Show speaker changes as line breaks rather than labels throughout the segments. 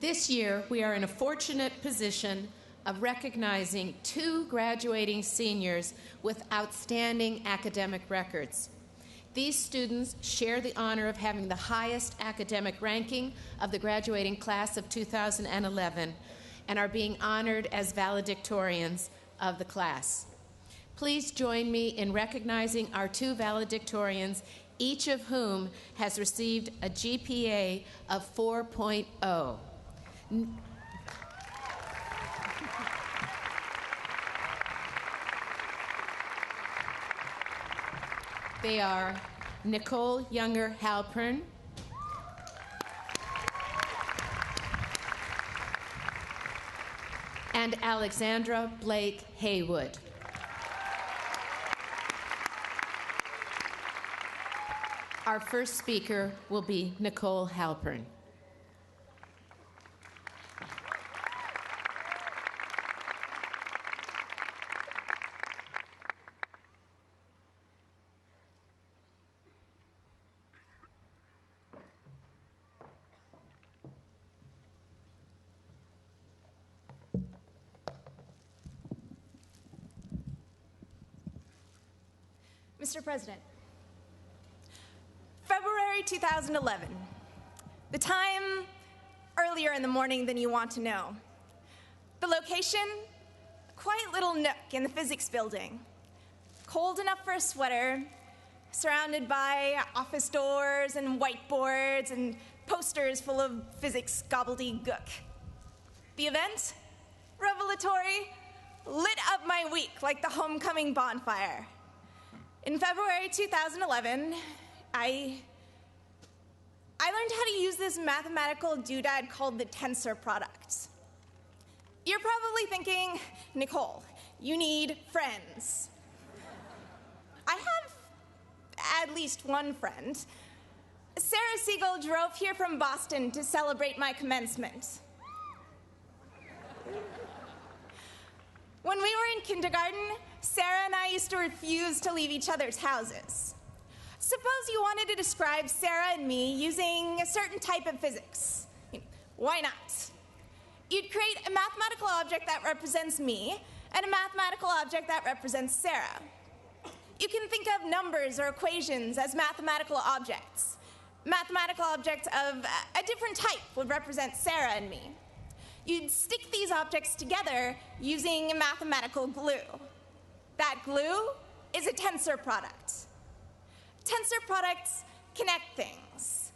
This year, we are in a fortunate position of recognizing 2 graduating seniors with outstanding academic records. These students share the honor of having the highest academic ranking of the graduating class of 2011 and are being honored as valedictorians of the class. Please join me in recognizing our 2 valedictorians, each of whom has received a GPA of 4.0. They are Nicole Younger Halpern, and Alexandra Blake Haywood. Our first speaker will be Nicole Halpern.
Mr. President, February 2011. The time, earlier in the morning than you want to know. The location, a quiet little nook in the physics building. Cold enough for a sweater, surrounded by office doors and whiteboards and posters full of physics gobbledygook. The event, revelatory, lit up my week like the homecoming bonfire. In February 2011, I learned how to use this mathematical doodad called the tensor product. You're probably thinking, Nicole, you need friends. I have at least one friend. Sarah Siegel drove here from Boston to celebrate my commencement. When we were in kindergarten, Sarah and I used to refuse to leave each other's houses. Suppose you wanted to describe Sarah and me using a certain type of physics. Why not? You'd create a mathematical object that represents me and a mathematical object that represents Sarah. You can think of numbers or equations as mathematical objects. Mathematical objects of a different type would represent Sarah and me. You'd stick these objects together using mathematical glue. That glue is a tensor product. Tensor products connect things.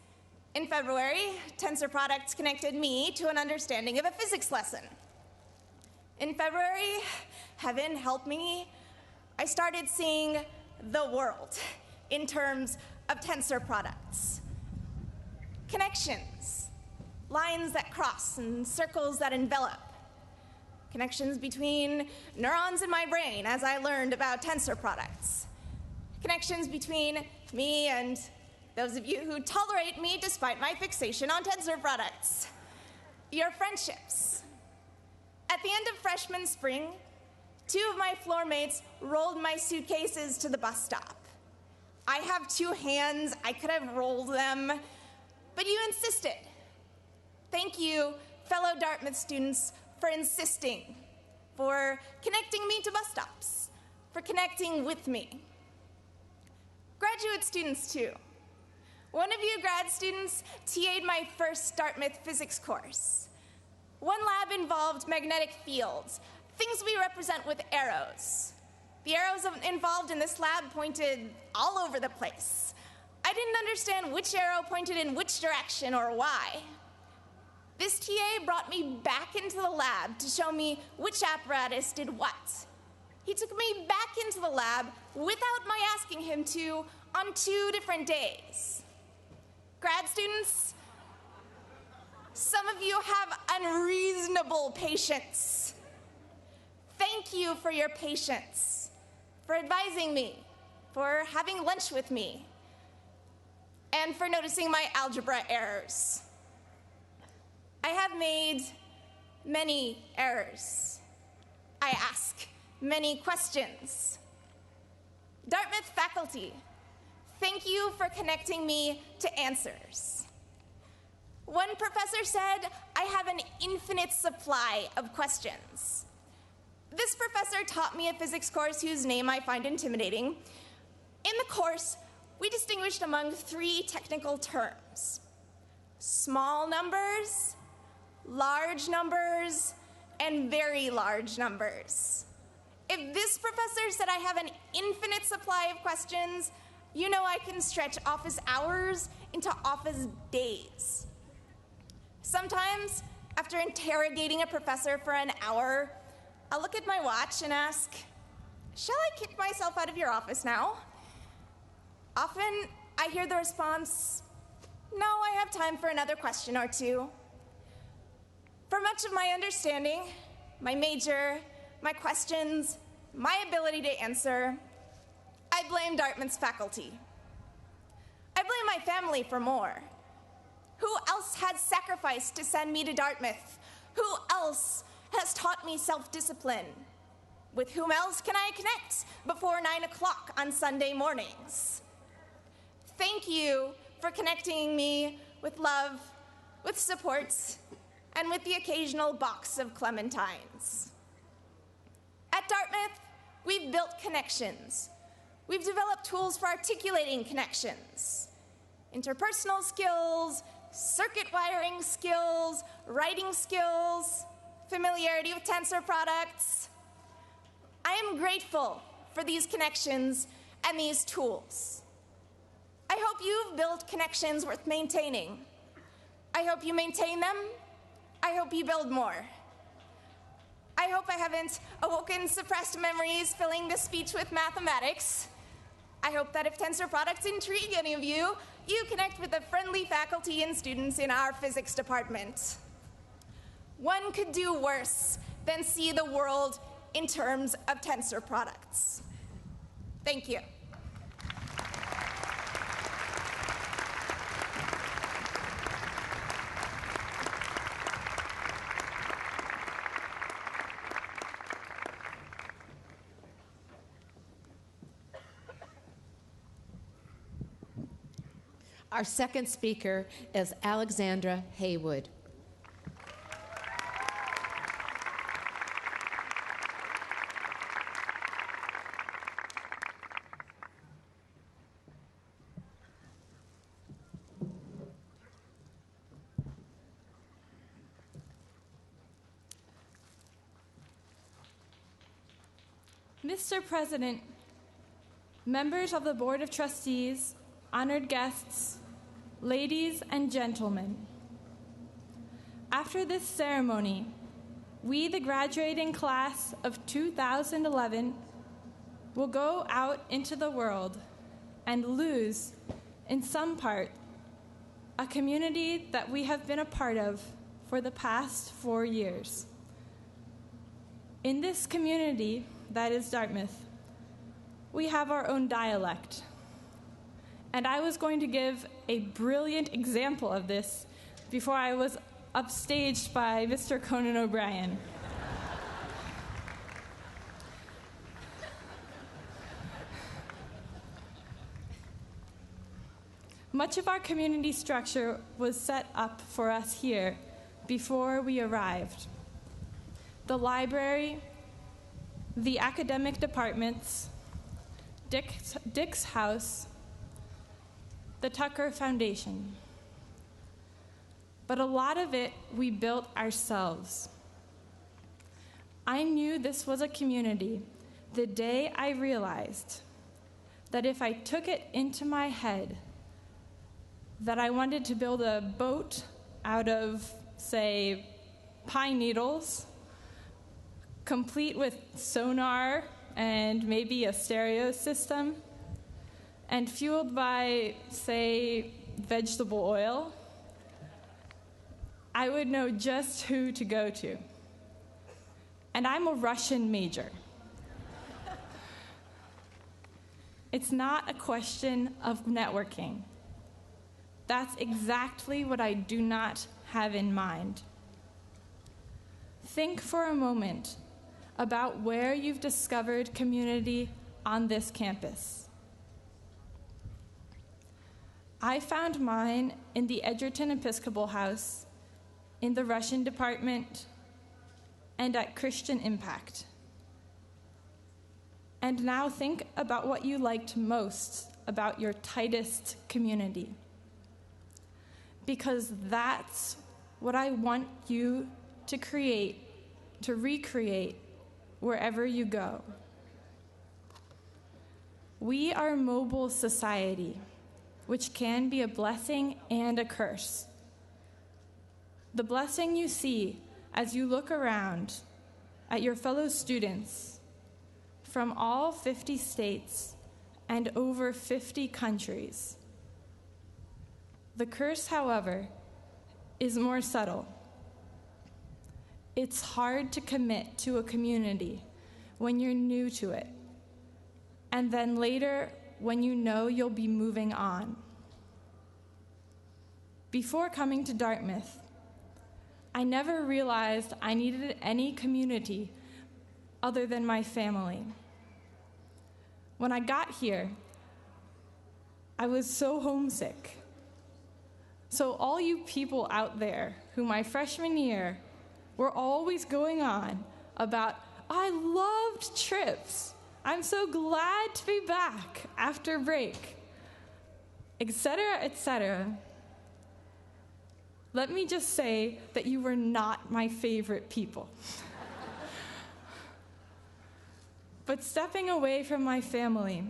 In February, tensor products connected me to an understanding of a physics lesson. In February, heaven help me, I started seeing the world in terms of tensor products. Connections, lines that cross and circles that envelop. Connections between neurons in my brain as I learned about tensor products. Connections between me and those of you who tolerate me despite my fixation on tensor products. Your friendships. At the end of freshman spring, 2 of my floor mates rolled my suitcases to the bus stop. I have 2 hands, I could have rolled them, but you insisted. Thank you, fellow Dartmouth students, for insisting, for connecting me to bus stops, for connecting with me. Graduate students, too. One of you grad students TA'd my first Dartmouth physics course. One lab involved magnetic fields, things we represent with arrows. The arrows involved in this lab pointed all over the place. I didn't understand which arrow pointed in which direction or why. This TA brought me back into the lab to show me which apparatus did what. He took me back into the lab without my asking him to on 2 different days. Grad students, some of you have unreasonable patience. Thank you for your patience, for advising me, for having lunch with me, and for noticing my algebra errors. I have made many errors. I ask many questions. Dartmouth faculty, thank you for connecting me to answers. One professor said, "I have an infinite supply of questions." This professor taught me a physics course whose name I find intimidating. In the course, we distinguished among 3 technical terms: small numbers, large numbers, and very large numbers. If this professor said I have an infinite supply of questions, you know I can stretch office hours into office days. Sometimes, after interrogating a professor for an hour, I'll look at my watch and ask, "Shall I kick myself out of your office now?" Often, I hear the response, "No, I have time for another question or 2. For much of my understanding, my major, my questions, my ability to answer, I blame Dartmouth's faculty. I blame my family for more. Who else had sacrificed to send me to Dartmouth? Who else has taught me self-discipline? With whom else can I connect before 9 o'clock on Sunday mornings? Thank you for connecting me with love, with support, and with the occasional box of clementines." At Dartmouth, we've built connections. We've developed tools for articulating connections. Interpersonal skills, circuit wiring skills, writing skills, familiarity with tensor products. I am grateful for these connections and these tools. I hope you've built connections worth maintaining. I hope you maintain them. I hope you build more. I hope I haven't awoken suppressed memories filling this speech with mathematics. I hope that if tensor products intrigue any of you, you connect with the friendly faculty and students in our physics department. One could do worse than see the world in terms of tensor products. Thank you.
Our second speaker is Alexandra Haywood.
Mr. President, members of the Board of Trustees, honored guests, ladies and gentlemen. After this ceremony, we, the graduating class of 2011, will go out into the world and lose, in some part, a community that we have been a part of for the past 4 years. In this community, that is Dartmouth, we have our own dialect. And I was going to give a brilliant example of this before I was upstaged by Mr. Conan O'Brien. Much of our community structure was set up for us here before we arrived. The library, the academic departments, Dick's house, the Tucker Foundation. But a lot of it we built ourselves. I knew this was a community the day I realized that if I took it into my head that I wanted to build a boat out of, say, pine needles, complete with sonar and maybe a stereo system, and fueled by, say, vegetable oil, I would know just who to go to. And I'm a Russian major. It's not a question of networking. That's exactly what I do not have in mind. Think for a moment about where you've discovered community on this campus. I found mine in the Edgerton Episcopal House, in the Russian department, and at Christian Impact. And now think about what you liked most about your tightest community. Because that's what I want you to create, to recreate wherever you go. We are a mobile society, which can be a blessing and a curse. The blessing you see as you look around at your fellow students from all 50 states and over 50 countries. The curse, however, is more subtle. It's hard to commit to a community when you're new to it, and then later when you know you'll be moving on. Before coming to Dartmouth, I never realized I needed any community other than my family. When I got here, I was so homesick. So all you people out there who my freshman year were always going on about, I loved trips, I'm so glad to be back after break, etc., etc. Let me just say that you were not my favorite people. But stepping away from my family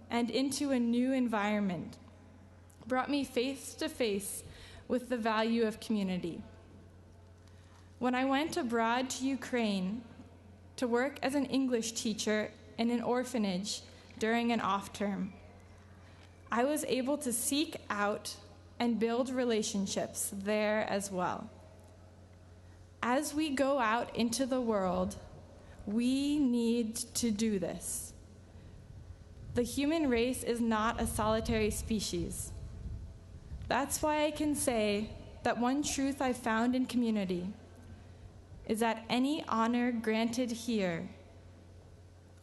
and into a new environment brought me face to face with the value of community. When I went abroad to Ukraine to work as an English teacher in an orphanage during an off-term, I was able to seek out and build relationships there as well. As we go out into the world, we need to do this. The human race is not a solitary species. That's why I can say that one truth I found in community is that any honor granted here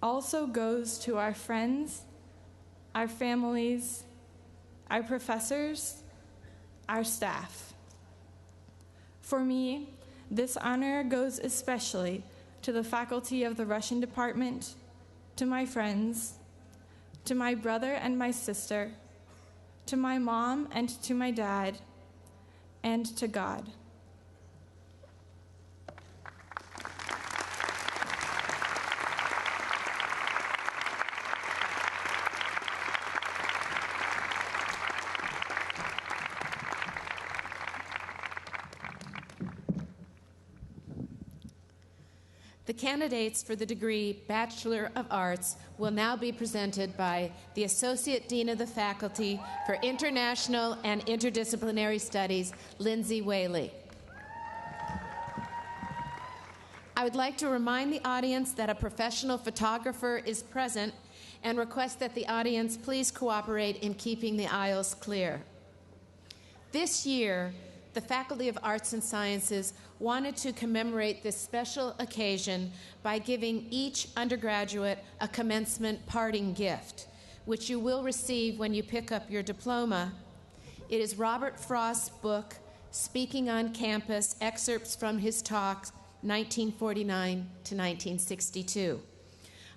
also goes to our friends, our families, our professors, our staff. For me, this honor goes especially to the faculty of the Russian department, to my friends, to my brother and my sister, to my mom and to my dad, and to God.
The candidates for the degree Bachelor of Arts will now be presented by the Associate Dean of the Faculty for International and Interdisciplinary Studies, Lindsay Whaley. I would like to remind the audience that a professional photographer is present and request that the audience please cooperate in keeping the aisles clear. This year, the Faculty of Arts and Sciences wanted to commemorate this special occasion by giving each undergraduate a commencement parting gift, which you will receive when you pick up your diploma. It is Robert Frost's book, Speaking on Campus, excerpts from his talk, 1949 to 1962.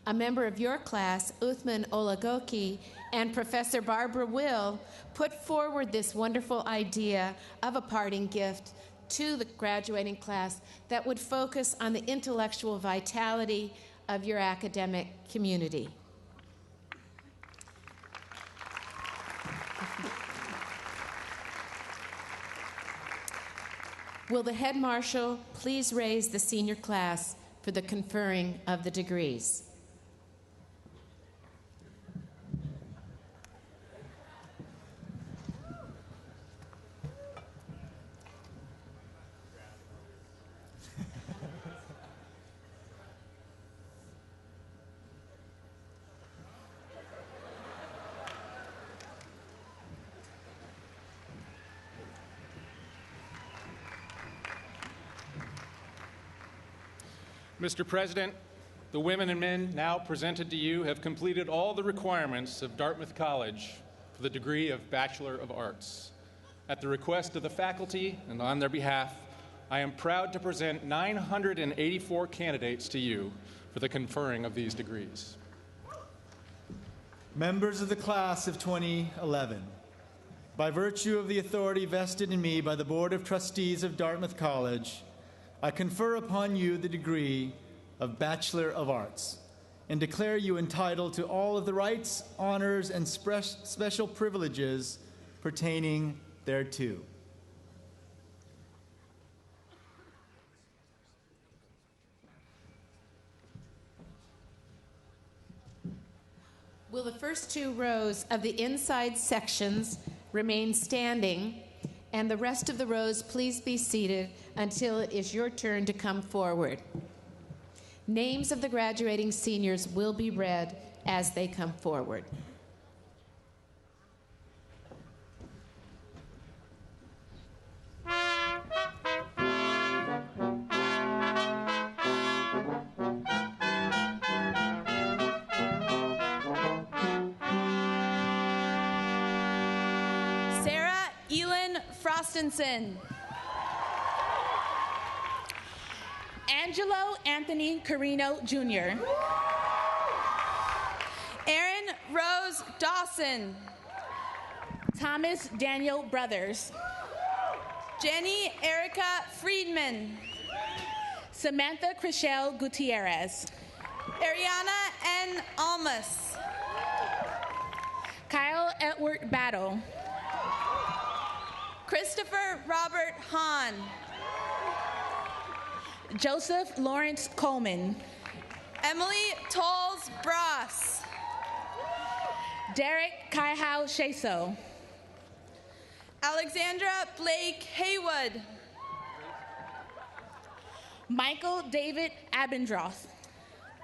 A member of your class, Uthman Olagoki, and Professor Barbara Will put forward this wonderful idea of a parting gift to the graduating class that would focus on the intellectual vitality of your academic community. Will the head marshal please raise the senior class for the conferring of the degrees?
Mr. President, the women and men now presented to you have completed all the requirements of Dartmouth College for the degree of Bachelor of Arts. At the request of the faculty and on their behalf, I am proud to present 984 candidates to you for the conferring of these degrees.
Members of the class of 2011, by virtue of the authority vested in me by the Board of Trustees of Dartmouth College, I confer upon you the degree of Bachelor of Arts and declare you entitled to all of the rights, honors, and special privileges pertaining thereto.
Will the first two rows of the inside sections remain standing, and the rest of the rows please be seated until it is your turn to come forward. Names of the graduating seniors will be read as they come forward.
Frostenson. Angelo Anthony Carino Jr.
Aaron Rose Dawson.
Thomas Daniel Brothers.
Jenny Erica Friedman.
Samantha Chriselle Gutierrez.
Ariana N. Almas.
Kyle Edward Battle.
Christopher Robert Hahn.
Joseph Lawrence Coleman.
Emily Tolles Bross.
Derek Kaihau Sheso.
Alexandra Blake Haywood.
Michael David Abendroth.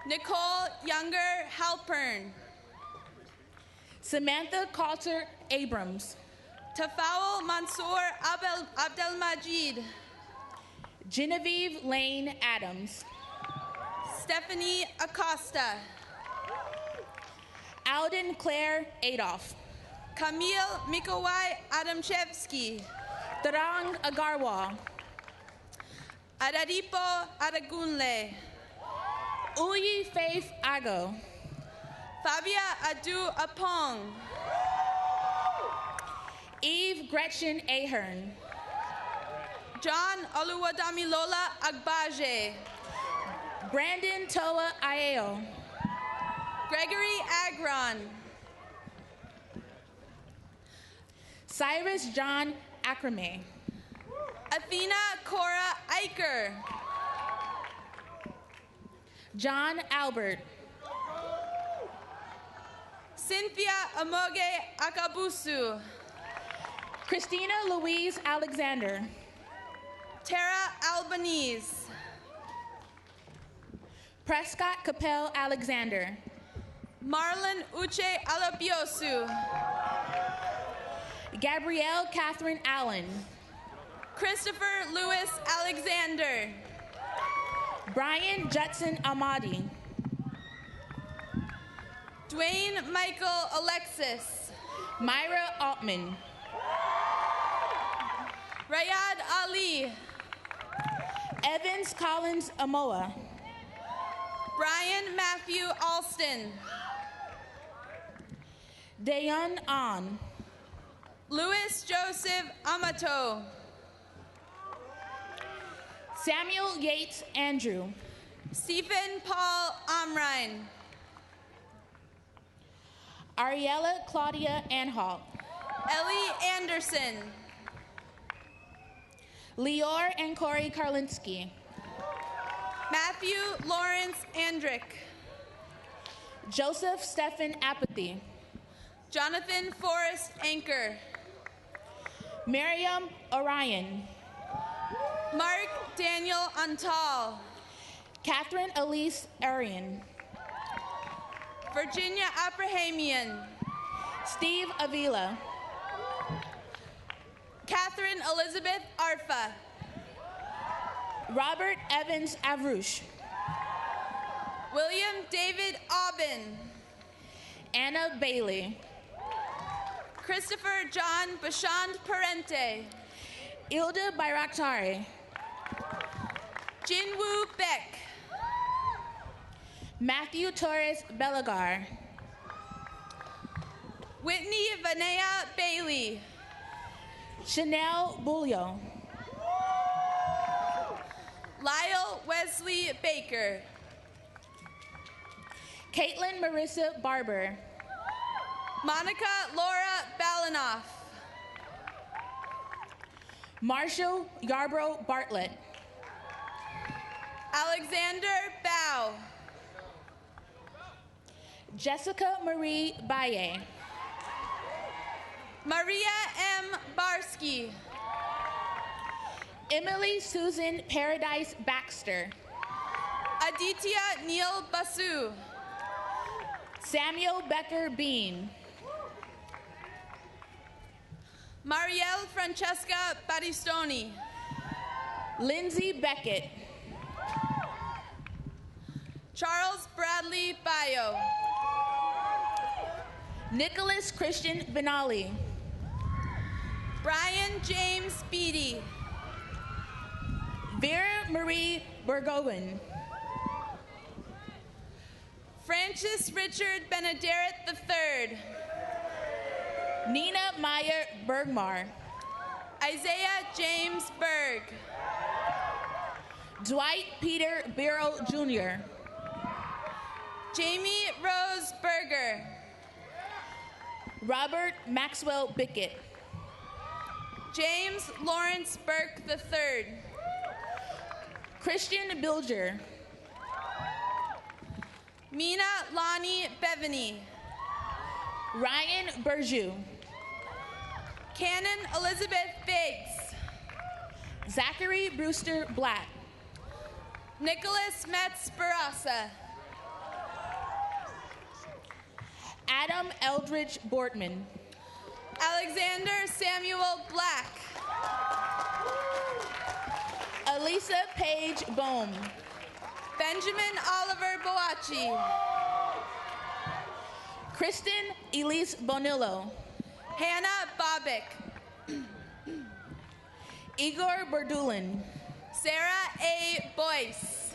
Nicole Younger Halpern.
Samantha Coulter Abrams.
Tafawul Mansour Abdelmajid.
Genevieve Lane Adams.
Stephanie Acosta.
Alden Claire Adolph.
Camille Mikowai Adamchevsky.
Tarang Agarwal.
Adadipo Adagunle.
Uyi Faith Ago.
Fabia Adu Apong.
Eve Gretchen Ahern.
John Oluwadamilola Agbaje.
Brandon Toa Aeo.
Gregory Agron.
Cyrus John Ackermay.
Athena Cora Eicher.
John Albert.
Cynthia Amoge Akabusu.
Christina Louise Alexander.
Tara Albanese.
Prescott Capel Alexander.
Marlon Uche Alabiosu.
Gabrielle Catherine Allen.
Christopher Lewis Alexander.
Brian Judson Amadi.
Dwayne Michael Alexis.
Myra Altman.
Rayad Ali.
Evans Collins Amoa.
Brian Matthew Alston.
Dayon An.
Louis Joseph Amato.
Samuel Yates Andrew.
Stephen Paul Amrine.
Ariella Claudia Anhalt.
Ellie Anderson.
Lior and Corey Karlinski.
Matthew Lawrence Andrick.
Joseph Stephen Apathy.
Jonathan Forrest Anchor.
Miriam Orion.
Mark Daniel Untal.
Catherine Elise Arian.
Virginia Abrahamian.
Steve Avila.
Catherine Elizabeth Arfa.
Robert Evans Avrush.
William David Aubin.
Anna Bailey.
Christopher John Bashand Parente.
Ilda Bayraktari.
Jinwoo Beck.
Matthew Torres Belagar.
Whitney Vanea Bailey.
Chanel Bullo.
Lyle Wesley Baker.
Caitlin Marissa Barber.
Monica Laura Balanoff.
Marshall Yarbrough Bartlett.
Alexander Bow.
Jessica Marie Baye.
Maria M. Barsky.
Emily Susan Paradise Baxter.
Aditya Neil Basu.
Samuel Becker Bean.
Marielle Francesca Battistoni.
Lindsay Beckett.
Charles Bradley Bayo.
Nicholas Christian Benali.
Brian James Beatty.
Vera Marie Bergoven.
Francis Richard Benederet III.
Nina Meyer Bergmar.
Isaiah James Berg.
Dwight Peter Birrow Jr.
Jamie Rose Berger.
Robert Maxwell Bickett.
James Lawrence Burke III.
Christian Bilger.
Mina Lonnie Bevany.
Ryan Bergeau.
Canon Elizabeth Biggs.
Zachary Brewster Black.
Nicholas Metz Barassa.
Adam Eldridge Bortman.
Alexander Samuel Black.
Elisa Paige Bohm.
Benjamin Oliver Boachi.
Kristen Elise Bonillo.
Hannah Bobick.
Igor Berdulin.
Sarah A. Boyce.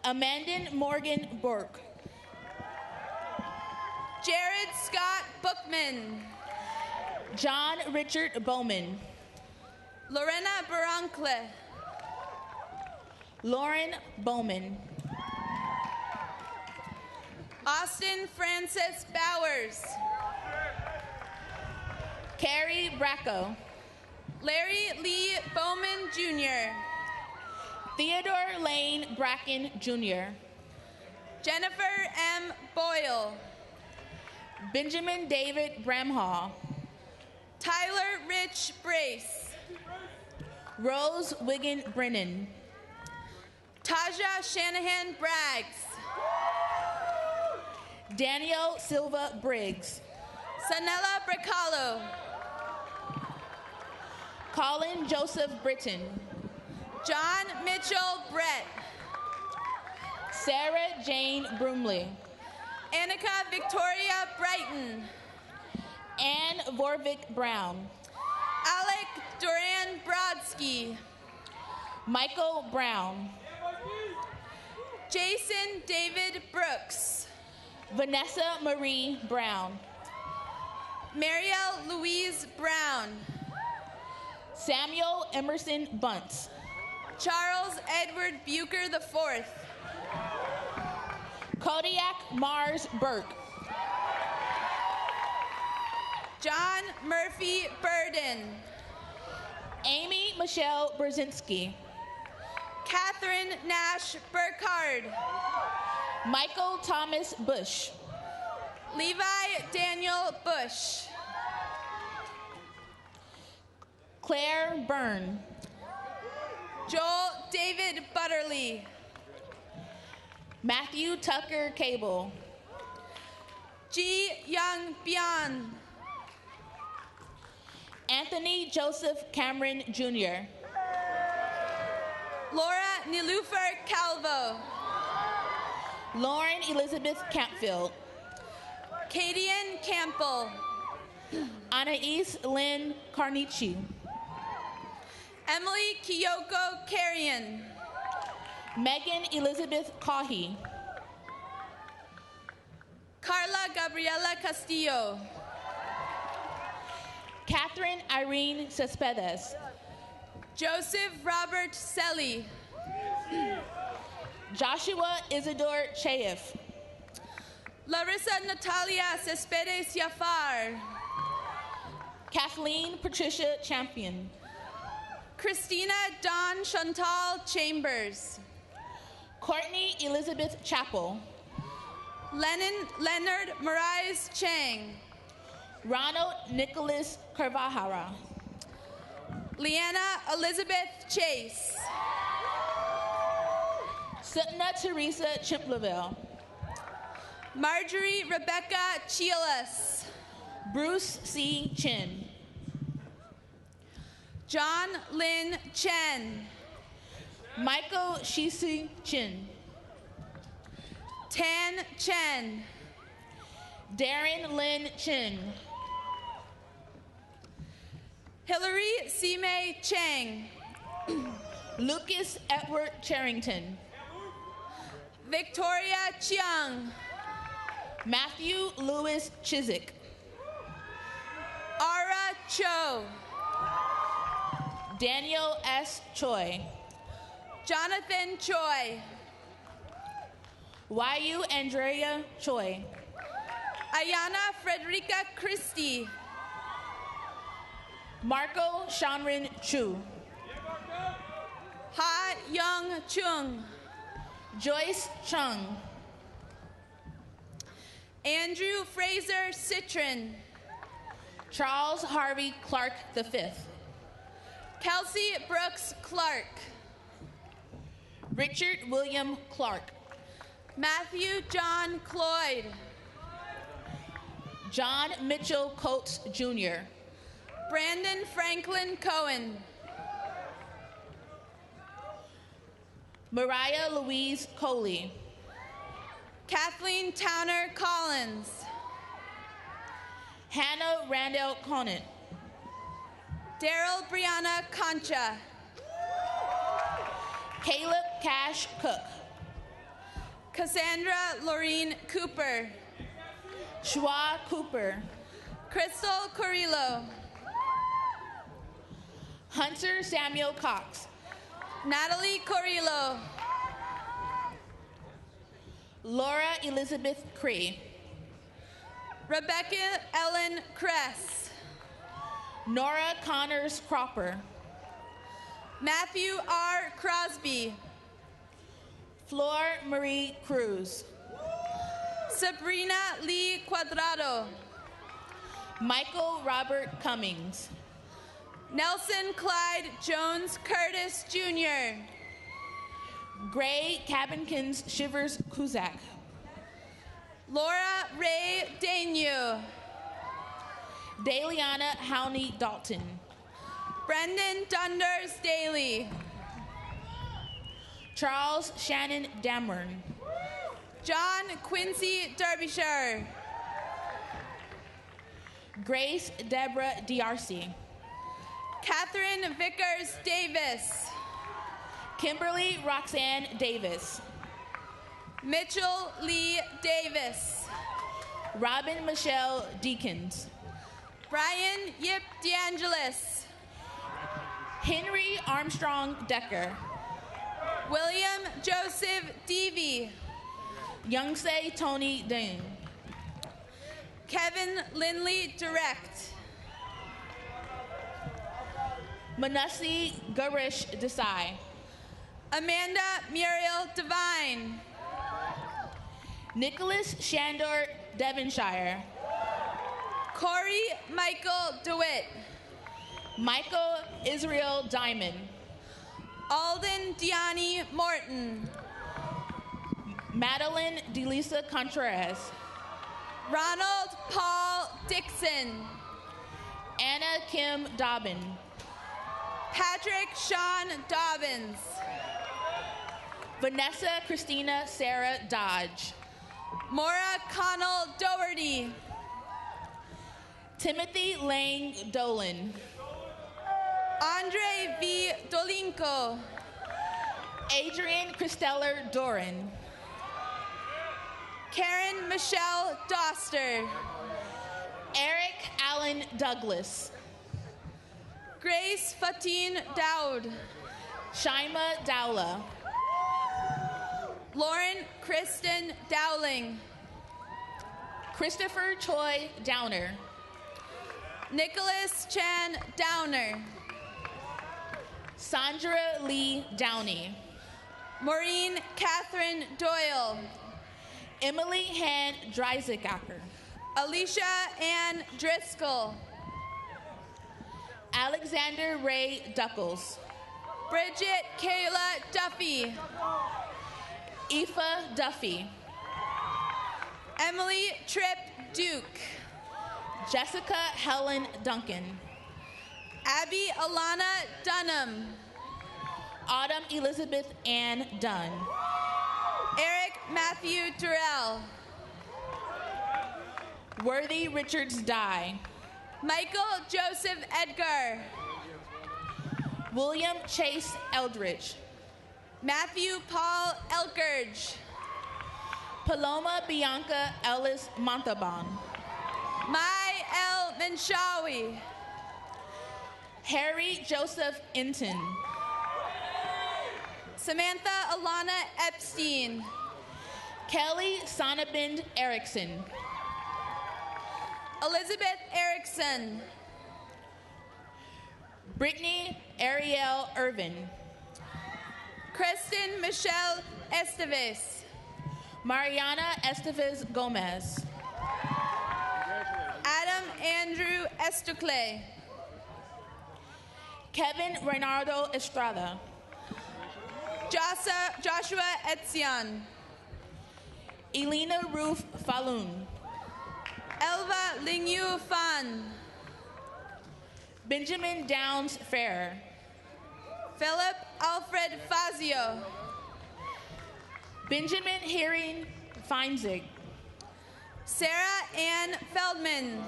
Amanda Morgan Burke.
Jared Scott Bookman.
John Richard Bowman.
Lorena Barancle.
Lauren Bowman.
Austin Francis Bowers.
Carrie Bracco.
Larry Lee Bowman Jr.
Theodore Lane Bracken Jr.
Jennifer M. Boyle.
Benjamin David Bramhall.
Tyler Rich Brace.
Rose Wiggin Brennan.
Taja Shanahan Braggs.
Danielle Silva Briggs.
Sanella Bracalo.
Colin Joseph Britton.
John Mitchell Brett.
Sarah Jane Broomley.
Annika Victoria Brighton.
Anne Vorvik Brown.
Alec Duran Brodsky.
Michael Brown.
Jason David Brooks.
Vanessa Marie Brown.
Marielle Louise Brown.
Samuel Emerson Bunce.
Charles Edward Bucher IV.
Kodiak Mars Burke.
John Murphy Burden.
Amy Michelle Brzezinski.
Catherine Nash Burkhard.
Michael Thomas Bush.
Levi Daniel Bush.
Claire Byrne.
Joel David Butterly.
Matthew Tucker Cable.
Ji Young Bian.
Anthony Joseph Cameron Jr.
Laura Nilufer Calvo.
Lauren Elizabeth Campfield.
Kadian Campbell.
Anais Lynn Carnici.
Emily Kiyoko Carrion.
Megan Elizabeth Cahy.
Carla Gabriela Castillo.
Catherine Irene Cespedes.
Joseph Robert Selly.
Joshua Isidore Chaif.
Larissa Natalia Cespedes Jafar.
Kathleen Patricia Champion.
Christina Dawn Chantal Chambers.
Courtney Elizabeth Chappell.
Leonard Marais Chang.
Ronald Nicholas Carvajara.
Leanna Elizabeth Chase.
Sutna Teresa Chiplaville.
Marjorie Rebecca Chielas.
Bruce C. Chin.
John Lin Chen.
Michael Shisu Chin.
Tan Chen.
Darren Lin Chin.
Hillary Sime Chang.
Lucas Edward Charrington.
Victoria Chiang.
Matthew Lewis Chiswick.
Ara Cho.
Daniel S. Choi.
Jonathan Choi.
Yu Andrea Choi.
Ayana Frederica Christie.
Marco Shanrin Chu.
Ha Young Chung.
Joyce Chung.
Andrew Fraser Citron.
Charles Harvey Clark V.
Kelsey Brooks Clark.
Richard William Clark.
Matthew John Cloyd.
John Mitchell Coates Jr.
Brandon Franklin Cohen.
Mariah Louise Coley.
Kathleen Towner Collins.
Hannah Randall Conant.
Daryl Brianna Concha.
Caleb Cash Cook.
Cassandra Laureen Cooper.
Shua Cooper.
Crystal Corillo.
Hunter Samuel Cox.
Natalie Corillo.
Laura Elizabeth Cree.
Rebecca Ellen Kress.
Nora Connors Cropper.
Matthew R. Crosby.
Flor Marie Cruz.
Sabrina Lee Cuadrado.
Michael Robert Cummings.
Nelson Clyde Jones Curtis Jr.
Gray Cabinkins Shivers Kuzak.
Laura Ray Dainu.
Daliana Howney Dalton.
Brendan Dunders Daly.
Charles Shannon Dameron.
John Quincy Derbyshire.
Grace Deborah D'Arcy.
Catherine Vickers Davis.
Kimberly Roxanne Davis.
Mitchell Lee Davis.
Robin Michelle Deakins.
Brian Yip DeAngelis.
Henry Armstrong Decker.
William Joseph Deavy.
Youngsay Tony Dane.
Kevin Lindley Direct.
Manussi Garish Desai.
Amanda Muriel Devine.
Nicholas Shandor Devonshire.
Corey Michael DeWitt.
Michael Israel Diamond.
Alden Diani Morton.
Madeline Delisa Contreras.
Ronald Paul Dixon.
Anna Kim Dobbin.
Patrick Sean Dobbins.
Vanessa Christina Sarah Dodge.
Maura Connell Doherty.
Timothy Lang Dolan.
Andre V. Dolinko.
Adrian Christeller Doran.
Karen Michelle Doster.
Eric Allen Douglas.
Grace Fatine Dowd.
Shaima Dowla.
Lauren Kristen Dowling.
Christopher Choi Downer.
Nicholas Chan Downer.
Sandra Lee Downey.
Maureen Catherine Doyle.
Emily Han Dreisacker.
Alicia Ann Driscoll.
Alexander Ray Duckles.
Bridget Kayla Duffy.
Aoife Duffy.
Emily Tripp Duke.
Jessica Helen Duncan.
Abby Alana Dunham.
Autumn Elizabeth Ann Dunn.
Eric Matthew Durrell.
Worthy Richards Dye.
Michael Joseph Edgar.
William Chase Eldridge.
Matthew Paul Elkridge.
Paloma Bianca Ellis Montalban.
Mai El Menshawi.
Harry Joseph Inton.
Samantha Alana Epstein.
Kelly Sonnebind Erickson.
Elizabeth Erickson.
Brittany Ariel Irvin.
Kristen Michelle Esteves.
Mariana Esteves Gomez.
Adam Andrew Estucle.
Kevin Reynaldo Estrada.
Joshua Etzion.
Elena Ruth Falun.
Elva Lingyu Fan.
Benjamin Downs Ferrer.
Philip Alfred Fazio.
Benjamin Herring Feinzig.
Sarah Ann Feldman.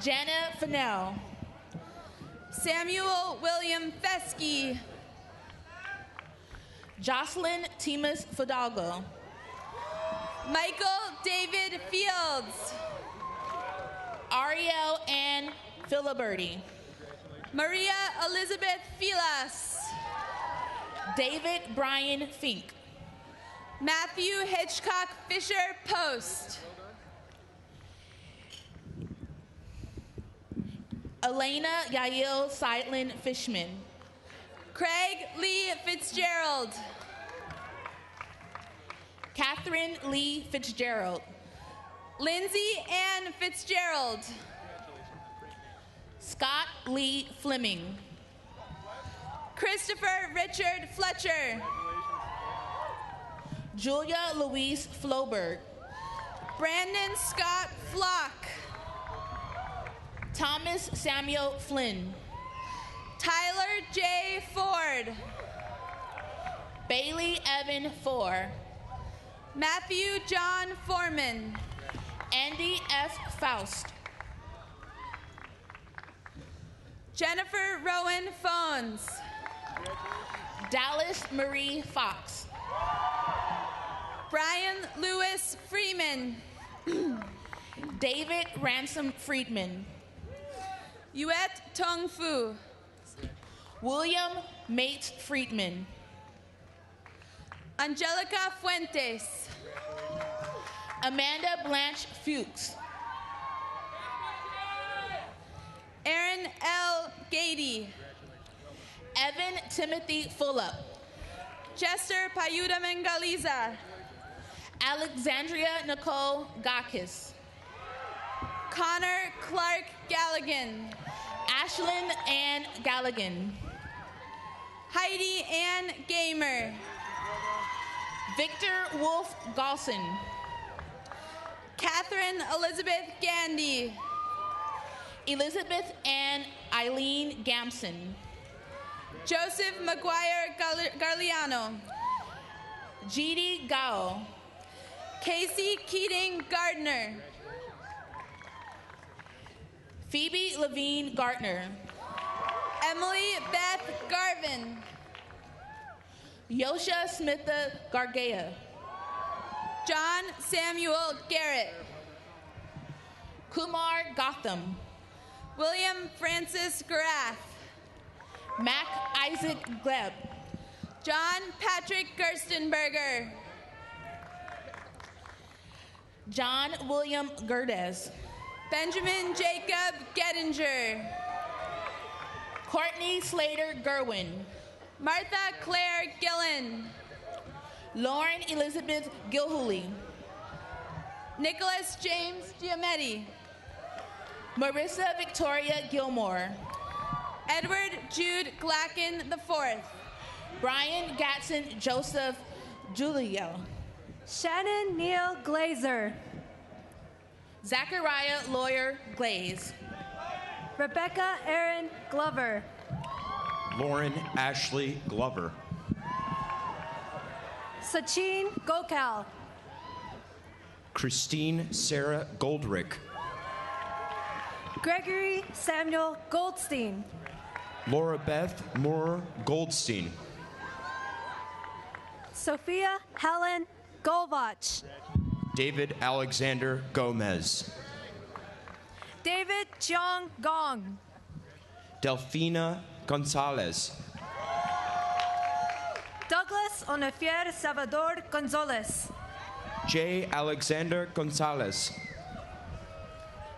Jana Fennell.
Samuel William Fesky.
Jocelyn Timas Fidalgo.
Michael David Fields.
Ariel Ann Filiberti.
Maria Elizabeth Filas.
David Brian Fink.
Matthew Hitchcock Fisher Post.
Elena Yael Seidlin Fishman.
Craig Lee Fitzgerald.
Catherine Lee Fitzgerald.
Lindsay Ann Fitzgerald.
Scott Lee Fleming.
Christopher Richard Fletcher.
Julia Louise Floberg.
Brandon Scott Flock.
Thomas Samuel Flynn.
Tyler J. Ford.
Bailey Evan Four.
Matthew John Foreman.
Andy F. Faust.
Jennifer Rowan Phones.
Dallas Marie Fox.
Brian Lewis Freeman.
David Ransom Friedman.
Yuet Tong Fu.
William Mate Friedman.
Angelica Fuentes.
Amanda Blanche Fuchs.
Aaron L. Gady.
Evan Timothy Fullup.
Chester Payuda Mengaliza.
Alexandria Nicole Gakis.
Connor Clark Galligan.
Ashlyn Ann Galligan.
Heidi Ann Gamer.
Victor Wolf Galson.
Catherine Elizabeth Gandy.
Elizabeth Ann Eileen Gamson.
Joseph McGuire Garliano.
G.D. Gao.
Casey Keating Gardner.
Phoebe Levine Gartner.
Emily Beth Garvin.
Yosha Smitha Gargea.
John Samuel Garrett.
Kumar Gotham.
William Francis Graff.
Mac Isaac Gleb.
John Patrick Gerstenberger.
John William Gerdes.
Benjamin Jacob Gettinger.
Courtney Slater Gerwin.
Martha Claire Gillen.
Lauren Elizabeth Gilhooly.
Nicholas James Giametti.
Marissa Victoria Gilmore.
Edward Jude Glacken IV.
Brian Gatson Joseph Julio.
Shannon Neal Glazer.
Zachariah Lawyer Glaze.
Rebecca Erin Glover.
Lauren Ashley Glover.
Sachin Gokal.
Christine Sarah Goldrick.
Gregory Samuel Goldstein.
Laura Beth Moore Goldstein.
Sophia Helen Golvach.
David Alexander Gomez.
David Jiang Gong.
Delfina Gonzalez.
Douglas Onefier Salvador Gonzalez.
J. Alexander Gonzalez.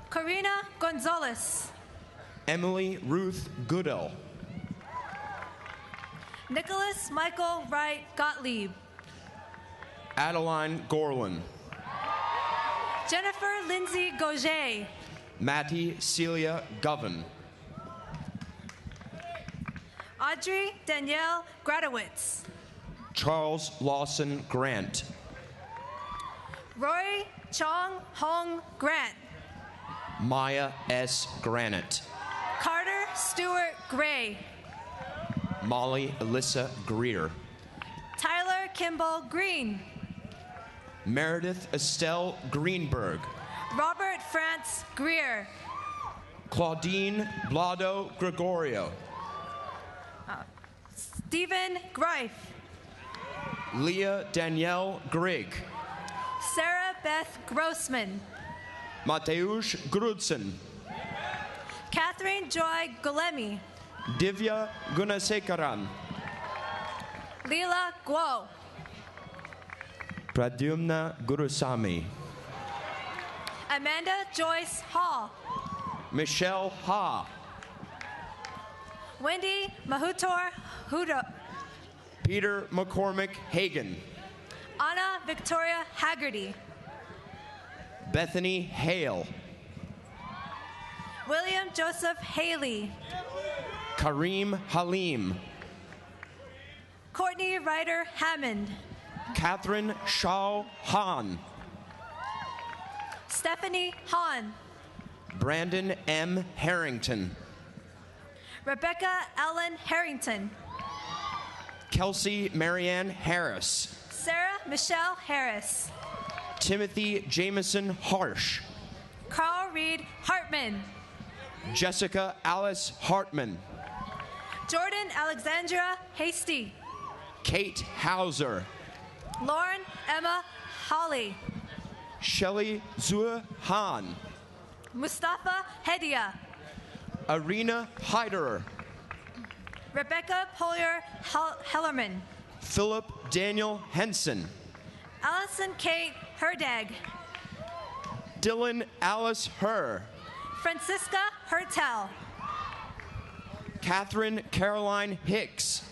Karina Gonzalez.
Emily Ruth Goodell.
Nicholas Michael Wright Gottlieb.
Adeline Gorlin.
Jennifer Lindsay Gauger.
Mattie Celia Govan.
Audrey Danielle Gradowitz.
Charles Lawson Grant.
Roy Chong Hong Grant.
Maya S. Granite.
Carter Stewart Gray.
Molly Alyssa Greer.
Tyler Kimball Green.
Meredith Estelle Greenberg.
Robert France Greer.
Claudine Blado Gregorio.
Stephen Greif.
Leah Danielle Grigg.
Sarah Beth Grossman.
Mateusz Grudsen.
Catherine Joy Golemi.
Divya Gunasekaran.
Leela Guo.
Pradyumna Gurusamy.
Amanda Joyce Hall.
Michelle Ha.
Wendy Mahutor Hudo.
Peter McCormick Hagan.
Anna Victoria Haggerty.
Bethany Hale.
William Joseph Haley.
Kareem Halim.
Courtney Ryder Hammond.
Catherine Shaw Han.
Stephanie Hahn.
Brandon M. Harrington.
Rebecca Ellen Harrington.
Kelsey Marianne Harris.
Sarah Michelle Harris.
Timothy Jameson Harsh.
Carl Reed Hartman.
Jessica Alice Hartman.
Jordan Alexandra Hasty.
Kate Hauser.
Lauren Emma Holly.
Shelley Zua Han.
Mustafa Hedia.
Arena Heiderer.
Rebecca Polier Hellerman.
Philip Daniel Henson.
Allison Kate Herdag.
Dylan Alice Herr.
Francisca Hertel.
Catherine Caroline Hicks.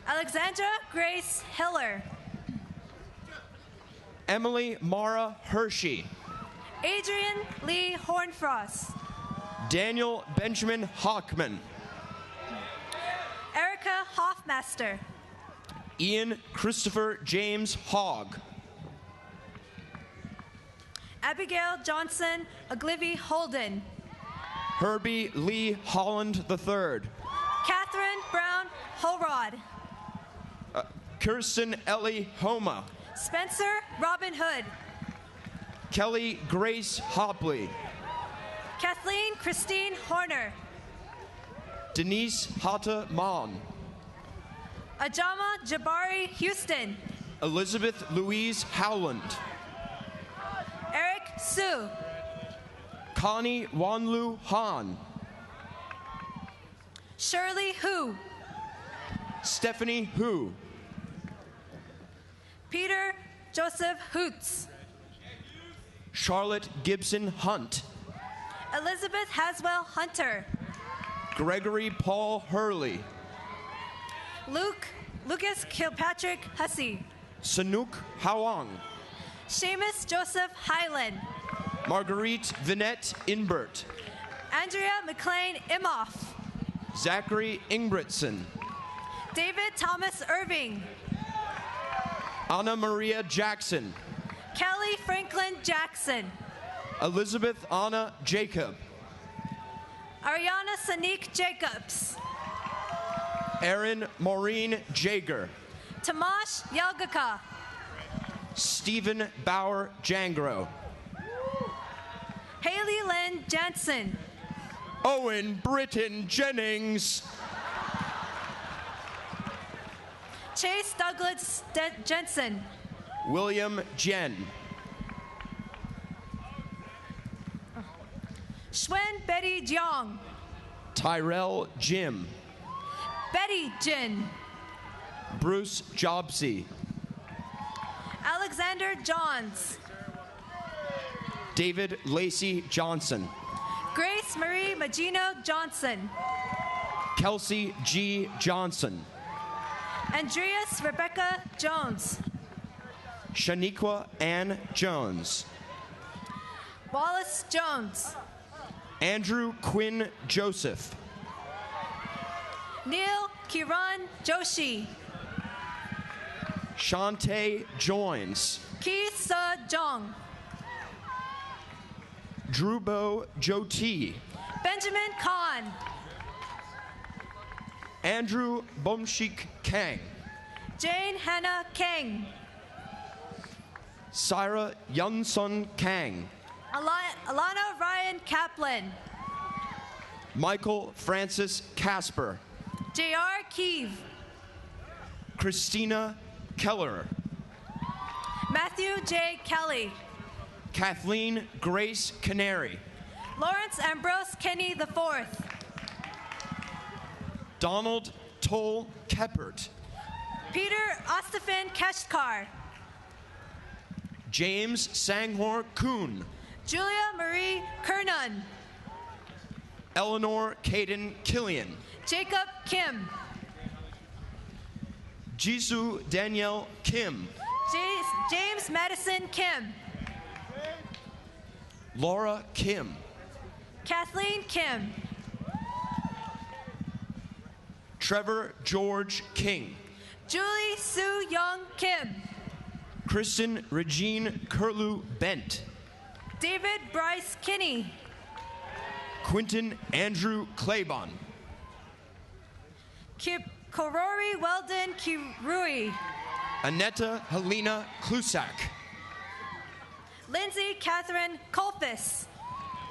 Alexandra Grace Hiller.
Emily Mara Hershey.
Adrian Lee Hornfrost.
Daniel Benjamin Hockman.
Erica Hoffmaster.
Ian Christopher James Hogg.
Abigail Johnson Oglivie Holden.
Herbie Lee Holland III.
Catherine Brown Holrod.
Kirsten Ellie Homa.
Spencer Robin Hood.
Kelly Grace Hopley.
Kathleen Christine Horner.
Denise Hata Mon.
Ajama Jabari Houston.
Elizabeth Louise Howland.
Eric Su.
Connie Wanlu Han.
Shirley Hu.
Stephanie Hu.
Peter Joseph Hoots.
Charlotte Gibson Hunt.
Elizabeth Haswell Hunter.
Gregory Paul Hurley.
Lucas Kilpatrick Hussey.
Sanuk Hawang.
Seamus Joseph Hyland.
Marguerite Vinette Inbert.
Andrea McLean Imhoff.
Zachary Ingbritson.
David Thomas Irving.
Anna Maria Jackson.
Kelly Franklin Jackson.
Elizabeth Anna Jacob.
Ariana Sanique Jacobs.
Erin Maureen Jager.
Tamash Yalgaka.
Stephen Bauer Jangro.
Haley Lynn Jansen.
Owen Britton Jennings.
Chase Douglas Jensen.
William Jen.
Shwen Betty Jiang.
Tyrell Jim.
Betty Jin.
Bruce Jobsey.
Alexander Johns.
David Lacey Johnson.
Grace Marie Magino Johnson.
Kelsey G. Johnson.
Andreas Rebecca Jones.
Shaniqua Ann Jones.
Wallace Jones.
Andrew Quinn Joseph.
Neil Kiran Joshi.
Shantae Joins.
Ki Sa Jong.
Drubo Joti.
Benjamin Khan.
Andrew Bomshik Kang.
Jane Hannah Kang.
Syra Yunsun Kang.
Alana Ryan Kaplan.
Michael Francis Casper.
J.R. Keeve.
Christina Keller.
Matthew J. Kelly.
Kathleen Grace Canary.
Lawrence Ambrose Kenny IV.
Donald Toll Keppert.
Peter Ostafin Keshkar.
James Sanghor Kuhn.
Julia Marie Kernan.
Eleanor Caden Killian.
Jacob Kim.
Jisoo Danielle Kim.
James Madison Kim.
Laura Kim.
Kathleen Kim.
Trevor George King.
Julie Sue Young Kim.
Kristen Regine Curlew Bent.
David Bryce Kinney.
Quinton Andrew Claybon.
Korori Weldon Kirui.
Aneta Helena Klusak.
Lindsay Catherine Colfis.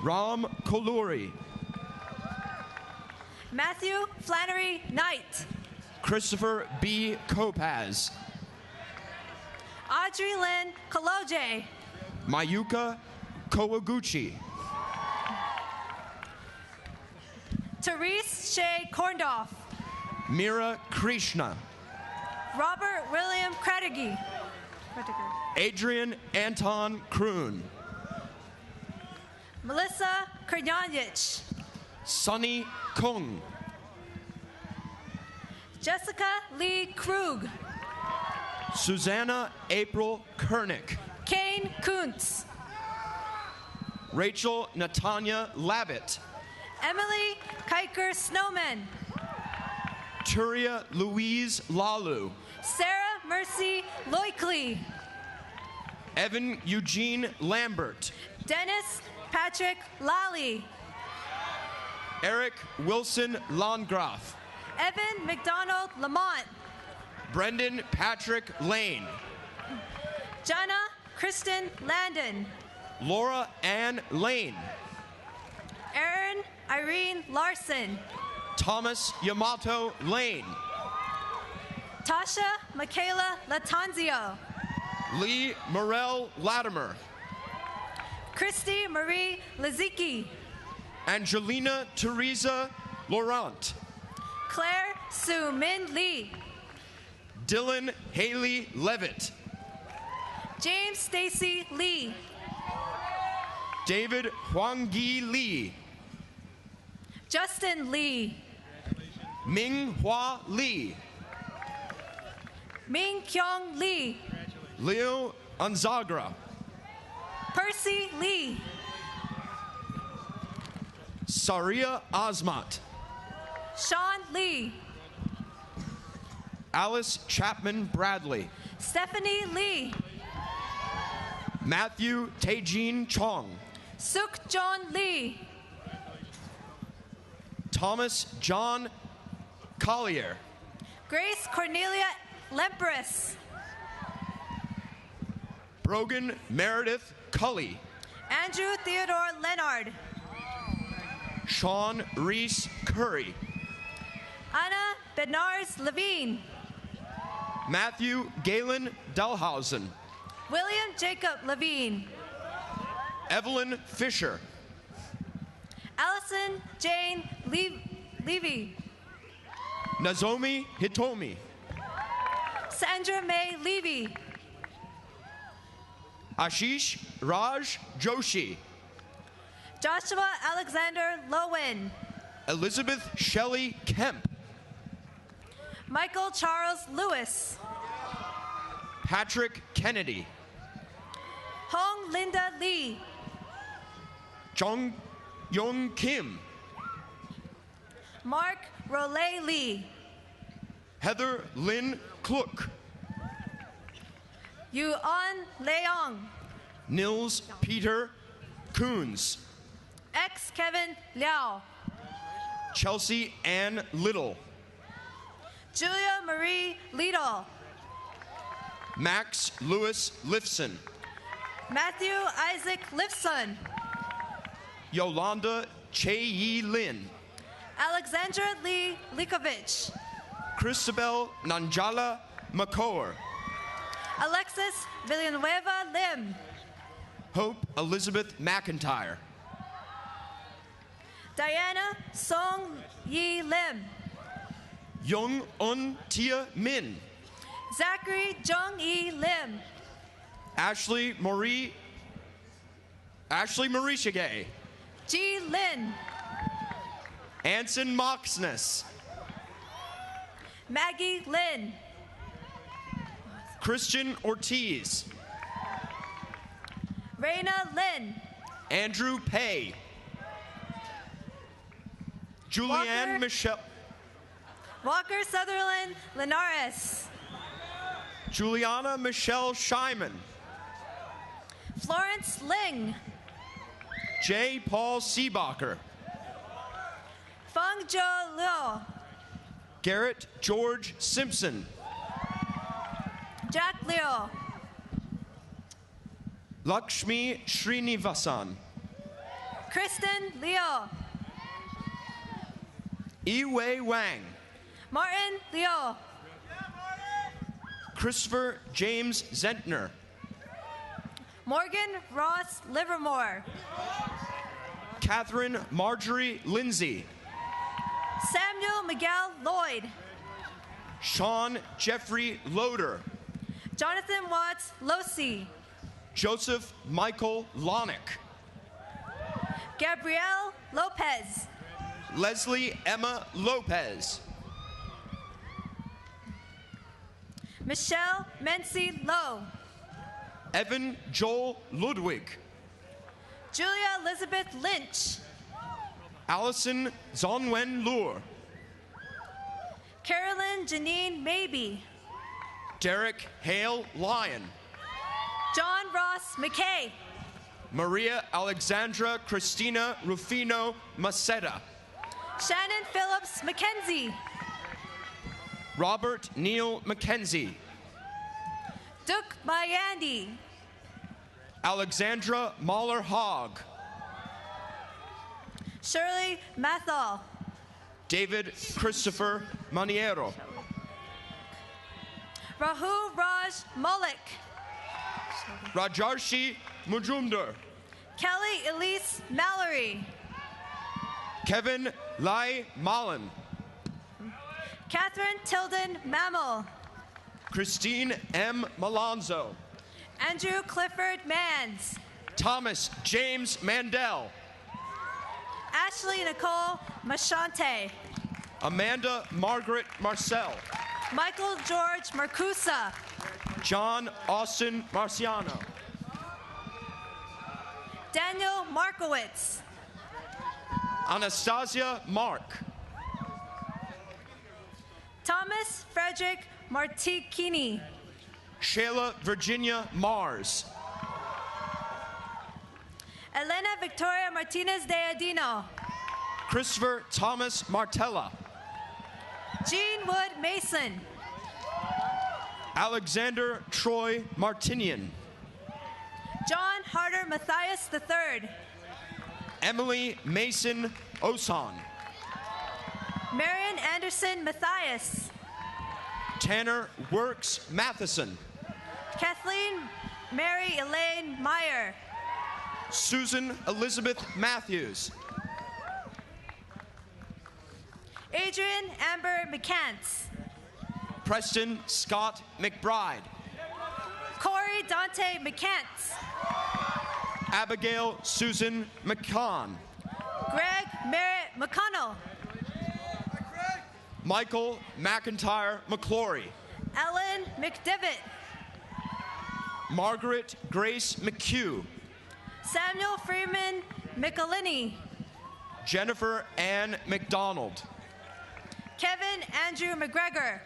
Ram Koluri.
Matthew Flannery Knight.
Christopher B. Kopaz.
Audrey Lynn Koloje.
Mayuka Kawaguchi.
Therese Shea Korndorf.
Mira Krishna.
Robert William Kratigi.
Adrian Anton Kroon.
Melissa Kryanich.
Sunny Kung.
Jessica Lee Krug.
Susanna April Kernick.
Kane Kuntz.
Rachel Natanya Lavitt.
Emily Kiker Snowman.
Turia Louise Lalu.
Sarah Mercy Loikley.
Evan Eugene Lambert.
Dennis Patrick Lally.
Eric Wilson Landgraf.
Evan McDonald Lamont.
Brendan Patrick Lane.
Jana Kristen Landon.
Laura Ann Lane.
Erin Irene Larson.
Thomas Yamato Lane.
Tasha Michaela Latanzio.
Lee Morel Latimer.
Christy Marie Lazicki.
Angelina Teresa Laurent.
Claire Sue Min Lee.
Dylan Haley Levitt.
James Stacy Lee.
David Huangyi Lee.
Justin Lee.
Ming Hua Lee.
Ming Kyung Lee.
Leo Anzagra.
Percy Lee.
Saria Azmat.
Sean Lee.
Alice Chapman Bradley.
Stephanie Lee.
Matthew Taejin Chong.
Suk John Lee.
Thomas John Collier.
Grace Cornelia Lemperis.
Brogan Meredith Cully.
Andrew Theodore Leonard.
Sean Reese Curry.
Anna Bednars Levine.
Matthew Galen Dalhausen.
William Jacob Levine.
Evelyn Fisher.
Allison Jane Levy.
Nozomi Hitomi.
Sandra May Levy.
Ashish Raj Joshi.
Joshua Alexander Lowen.
Elizabeth Shelley Kemp.
Michael Charles Lewis.
Patrick Kennedy.
Hong Linda Lee.
Jong Yong Kim.
Mark Rolay Lee.
Heather Lynn Klook.
Yuan Leong.
Nils Peter Coons.
X Kevin Liao.
Chelsea Ann Little.
Julia Marie Liddell.
Max Lewis Lifson.
Matthew Isaac Lifson.
Yolanda Che Yi Lin.
Alexandra Lee Likovich.
Christabel Nanjala Makor.
Alexis Villanueva Lim.
Hope Elizabeth McIntyre.
Diana Song Yi Lim.
Young Un Tia Min.
Zachary Jung Yi Lim.
Ashley Marishige.
Ji Lin.
Anson Moxness.
Maggie Lin.
Christian Ortiz.
Raina Lin.
Andrew Pay. Julianne
Walker.
Michelle.
Walker Sutherland Linares.
Juliana Michelle Scheiman.
Florence Ling.
J. Paul Seebacher.
Feng Zhou Liu.
Garrett George Simpson.
Jack Liu.
Lakshmi Srinivasan.
Kristen Liu.
Yiwei Wang.
Martin Liu.
Christopher James Zentner.
Morgan Ross Livermore.
Catherine Marjorie Lindsay.
Samuel Miguel Lloyd.
Sean Jeffrey Loader.
Jonathan Watts Losi.
Joseph Michael Lonick.
Gabrielle Lopez.
Leslie Emma Lopez.
Michelle Mency Lowe.
Evan Joel Ludwig.
Julia Elizabeth Lynch.
Allison Zonwen Lure.
Carolyn Janine Maybe.
Derek Hale Lyon.
John Ross McKay.
Maria Alexandra Christina Rufino Maceda.
Shannon Phillips McKenzie.
Robert Neal McKenzie.
Duke Mayandi.
Alexandra Mahler-Hogg.
Shirley Mathal.
David Christopher Maniero.
Rahul Raj Malik.
Rajarshi Mujumdar.
Kelly Elise Mallory.
Kevin Lai Malin.
Catherine Tilden Mammal.
Christine M. Malonzo.
Andrew Clifford Mans.
Thomas James Mandel.
Ashley Nicole Machante.
Amanda Margaret Marcel.
Michael George Marcusa.
John Austin Marciano.
Daniel Markowitz.
Anastasia Mark.
Thomas Frederick Marticchini.
Shayla Virginia Mars.
Elena Victoria Martinez de Adino.
Christopher Thomas Martella.
Jean Wood Mason.
Alexander Troy Martinian.
John Harder Matthias III.
Emily Mason Osan.
Marion Anderson Matthias.
Tanner Works Matheson.
Kathleen Mary Elaine Meyer.
Susan Elizabeth Matthews.
Adrian Amber McCants.
Preston Scott McBride.
Corey Dante McCants.
Abigail Susan McCann.
Greg Merritt McConnell.
Michael McIntyre McClory.
Ellen McDivitt.
Margaret Grace McHugh.
Samuel Freeman McElhinney.
Jennifer Ann McDonald.
Kevin Andrew McGregor.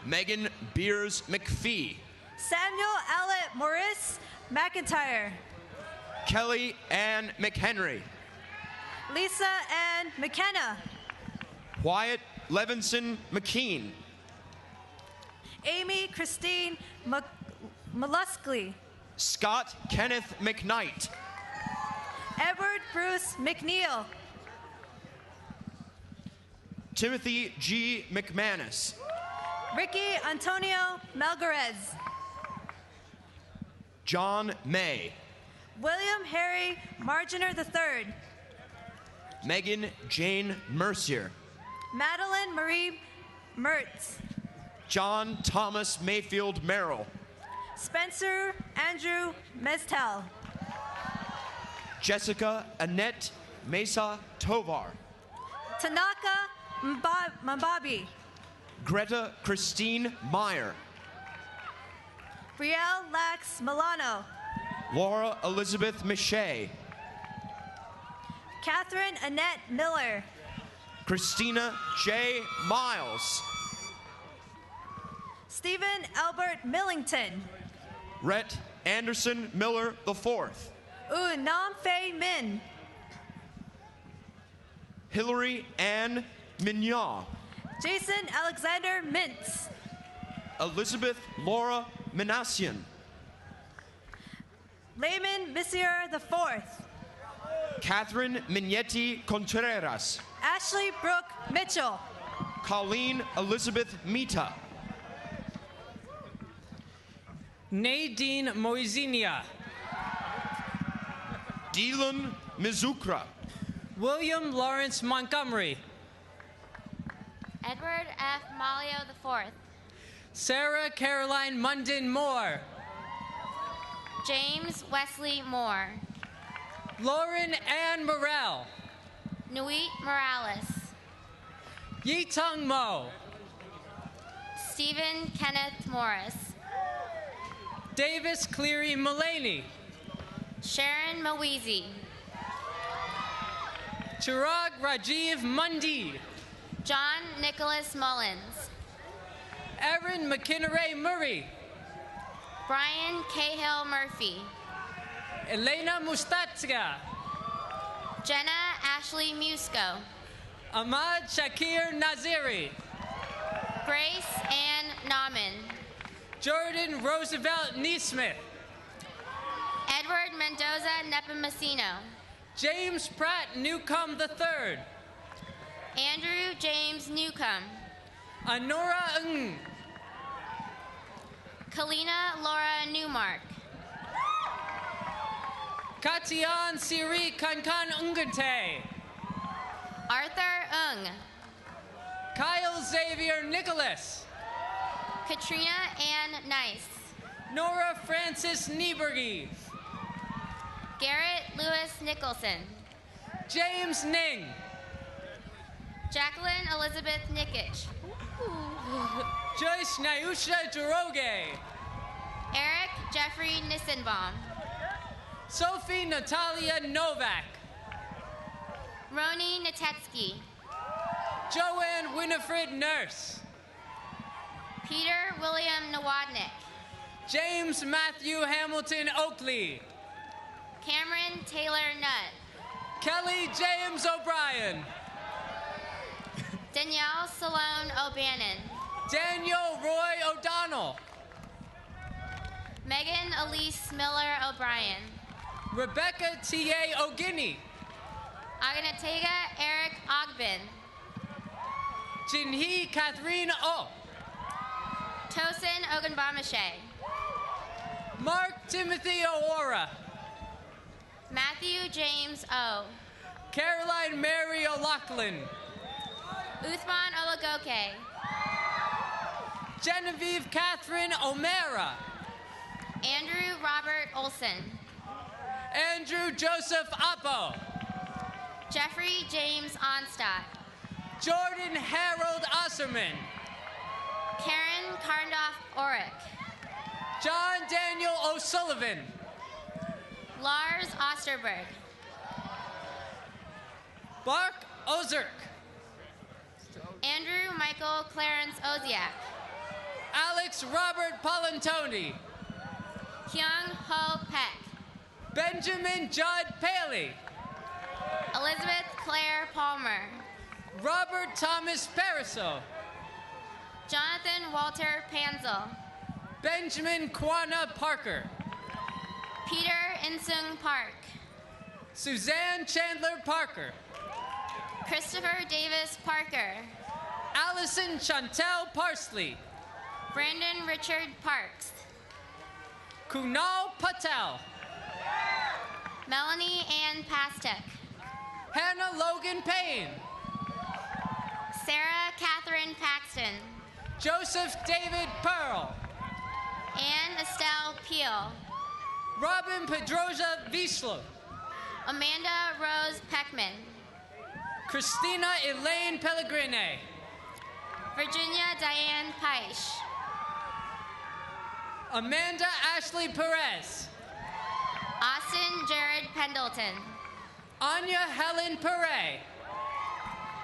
Megan Beers McPhee.
Samuel Allett Maurice McIntyre.
Kelly Ann McHenry.
Lisa Ann McKenna.
Wyatt Levinson McKean.
Amy Christine Molluskly.
Scott Kenneth McKnight.
Edward Bruce McNeil.
Timothy G. McManus.
Ricky Antonio Melgarez.
John May.
William Harry Marginer III.
Megan Jane Mercier.
Madeline Marie Mertz.
John Thomas Mayfield Merrill.
Spencer Andrew Mestel.
Jessica Annette Mesa Tovar.
Tanaka Mbabi.
Greta Christine Meyer.
Brielle Lax Milano.
Laura Elizabeth Miche.
Catherine Annette Miller.
Christina J. Miles.
Stephen Albert Millington.
Rhett Anderson Miller IV.
Nam Fei Min.
Hillary Ann Mignon.
Jason Alexander Mintz.
Elizabeth Laura Minassian.
Layman Missier IV.
Catherine Mignetti Contreras.
Ashley Brooke Mitchell.
Colleen Elizabeth Mita.
Nadine Moisinia.
Dylan Mizukra.
William Lawrence Montgomery.
Edward F. Malio IV.
Sarah Caroline Munden Moore.
James Wesley Moore.
Lauren Ann Morrell.
Nuit Morales.
Yitung Mo.
Stephen Kenneth Morris.
Davis Cleary Mullaney.
Sharon Maweezy.
Chirag Rajiv Mundi.
John Nicholas Mullins.
Erin McKinney Murray.
Brian Cahill Murphy.
Elena Mustatska.
Jenna Ashley Musco.
Ahmad Shakir Naziri.
Grace Ann Nauman.
Jordan Roosevelt Neesmith.
Edward Mendoza Nepomuceno.
James Pratt Newcomb III.
Andrew James Newcomb.
Anora Ng.
Kalina Laura Newmark.
Katian Siri Kankan Ungante.
Arthur Ung.
Kyle Xavier Nicholas.
Katrina Ann Nice.
Nora Francis Nieberge.
Garrett Lewis Nicholson.
James Ning.
Jacqueline Elizabeth Nikich.
Joyce Nayusha Droge.
Eric Jeffrey Nissenbaum.
Sophie Natalia Novak.
Roni Natetsky.
Joanne Winifred Nurse.
Peter William Nawadnik.
James Matthew Hamilton Oakley.
Cameron Taylor Nutt.
Kelly James O'Brien.
Danielle Salone O'Bannon.
Daniel Roy O'Donnell.
Megan Elise Miller O'Brien.
Rebecca T.A. O'Guiney.
Aganatega Eric Ogbin.
Jinhee Catherine O.
Tosin Ogunbamashe.
Mark Timothy O'Ora.
Matthew James O.
Caroline Mary O'Loughlin.
Uthman Olagoke.
Genevieve Catherine O'Mara.
Andrew Robert Olson.
Andrew Joseph Appo.
Jeffrey James Onstadt.
Jordan Harold Osserman.
Karen Karndoff Orick.
John Daniel O'Sullivan.
Lars Osterberg.
Bark Ozirk.
Andrew Michael Clarence Oziak.
Alex Robert Polentoni.
Kyung Ho Peck.
Benjamin Judd Paley.
Elizabeth Claire Palmer.
Robert Thomas Pariseau.
Jonathan Walter Panzel.
Benjamin Kwana Parker.
Peter Insung Park.
Suzanne Chandler Parker.
Christopher Davis Parker.
Allison Chantel Parsley.
Brandon Richard Parks.
Kunal Patel.
Melanie Ann Pastek.
Hannah Logan Payne.
Sarah Catherine Paxton.
Joseph David Pearl.
Anne Estelle Peel.
Robin Pedroza Wiesler.
Amanda Rose Peckman.
Christina Elaine Pellegrini.
Virginia Diane Peisch.
Amanda Ashley Perez.
Austin Jared Pendleton.
Anya Helen Perret.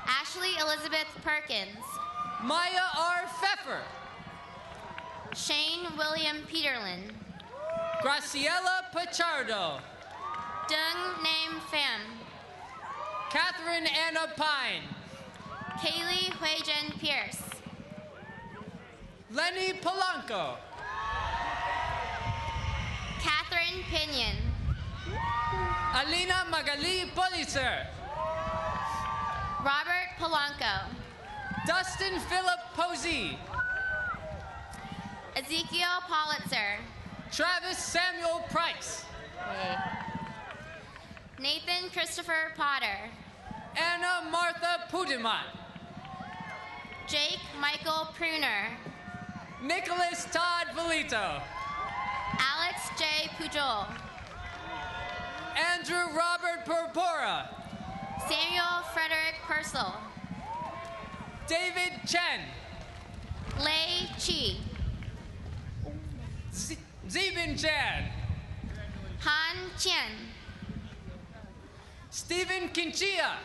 Ashley Elizabeth Perkins.
Maya R. Pfeffer.
Shane William Peterlin.
Graciela Pachardo.
Dung Nam Pham.
Catherine Anna Pine.
Kaylee Huijen Pierce.
Lenny Polanco.
Catherine Pinion.
Alina Magali Politzer.
Robert Polanco.
Dustin Philip Posey.
Ezekiel Politzer.
Travis Samuel Price.
Nathan Christopher Potter.
Anna Martha Pudimat.
Jake Michael Pruner.
Nicholas Todd Valito.
Alex J. Pujol.
Andrew Robert Purpura.
Samuel Frederick Purcell.
David Chen.
Lei Chi.
Zebin Chan.
Han Qian.
Stephen Quinchilla.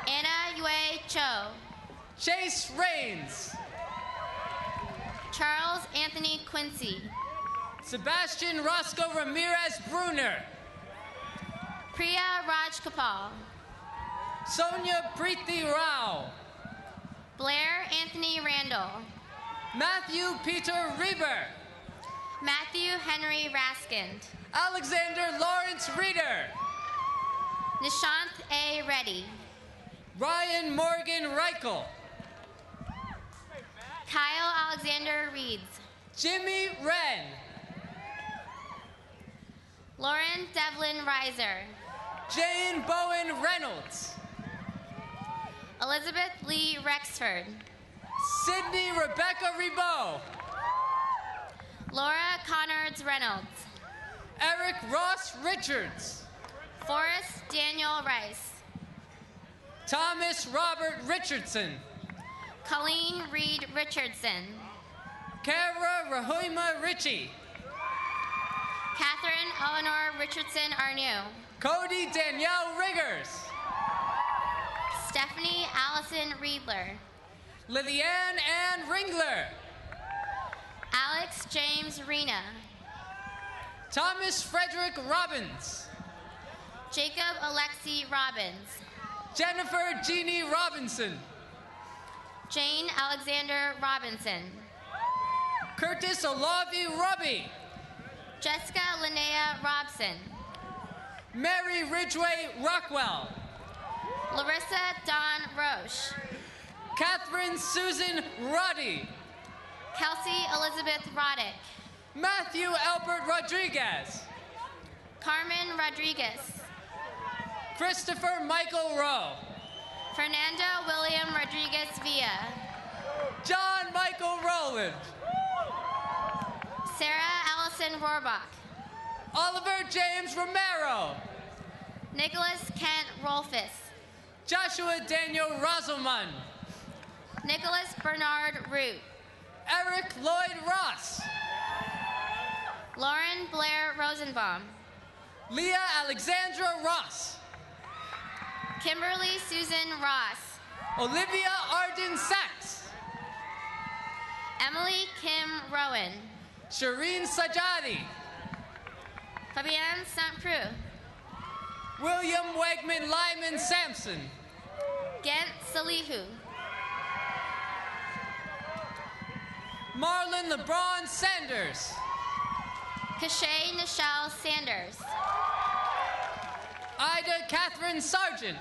Anna Yue Cho.
Chase Rains.
Charles Anthony Quincy.
Sebastian Roscoe Ramirez Bruner.
Priya Rajkapal.
Sonia Preeti Rao.
Blair Anthony Randall.
Matthew Peter Reber.
Matthew Henry Raskind.
Alexander Lawrence Reeder.
Nishant A. Reddy.
Ryan Morgan Reichel.
Kyle Alexander Reeds.
Jimmy Wren.
Lauren Devlin Reiser.
Jane Bowen Reynolds.
Elizabeth Lee Rexford.
Sydney Rebecca Ribot.
Laura Connards Reynolds.
Eric Ross Richards.
Forrest Daniel Rice.
Thomas Robert Richardson.
Colleen Reed Richardson.
Kara Rahoima Ritchie.
Catherine Eleanor Richardson Arnew.
Cody Danielle Riggers.
Stephanie Allison Riedler.
Lillian Ann Ringler.
Alex James Rena.
Thomas Frederick Robbins.
Jacob Alexi Robbins.
Jennifer Jeannie Robinson.
Jane Alexander Robinson.
Curtis Olavi Robbie.
Jessica Linnea Robson.
Mary Ridgway Rockwell.
Larissa Dawn Roche.
Catherine Susan Roddy.
Kelsey Elizabeth Roddick.
Matthew Albert Rodriguez.
Carmen Rodriguez.
Christopher Michael Rowe.
Fernando William Rodriguez Villa.
John Michael Rowland.
Sarah Allison Rohrbach.
Oliver James Romero.
Nicholas Kent Rolfus.
Joshua Daniel Roselman.
Nicholas Bernard Root.
Eric Lloyd Ross.
Lauren Blair Rosenbaum.
Leah Alexandra Ross.
Kimberly Susan Ross.
Olivia Arden Sachs.
Emily Kim Rowan.
Shireen Sajadi.
Fabienne St. Preux.
William Wegman Lyman Sampson.
Gent Salihu.
Marlon LeBron Sanders.
Kashay Nichelle Sanders.
Ida Catherine Sargent.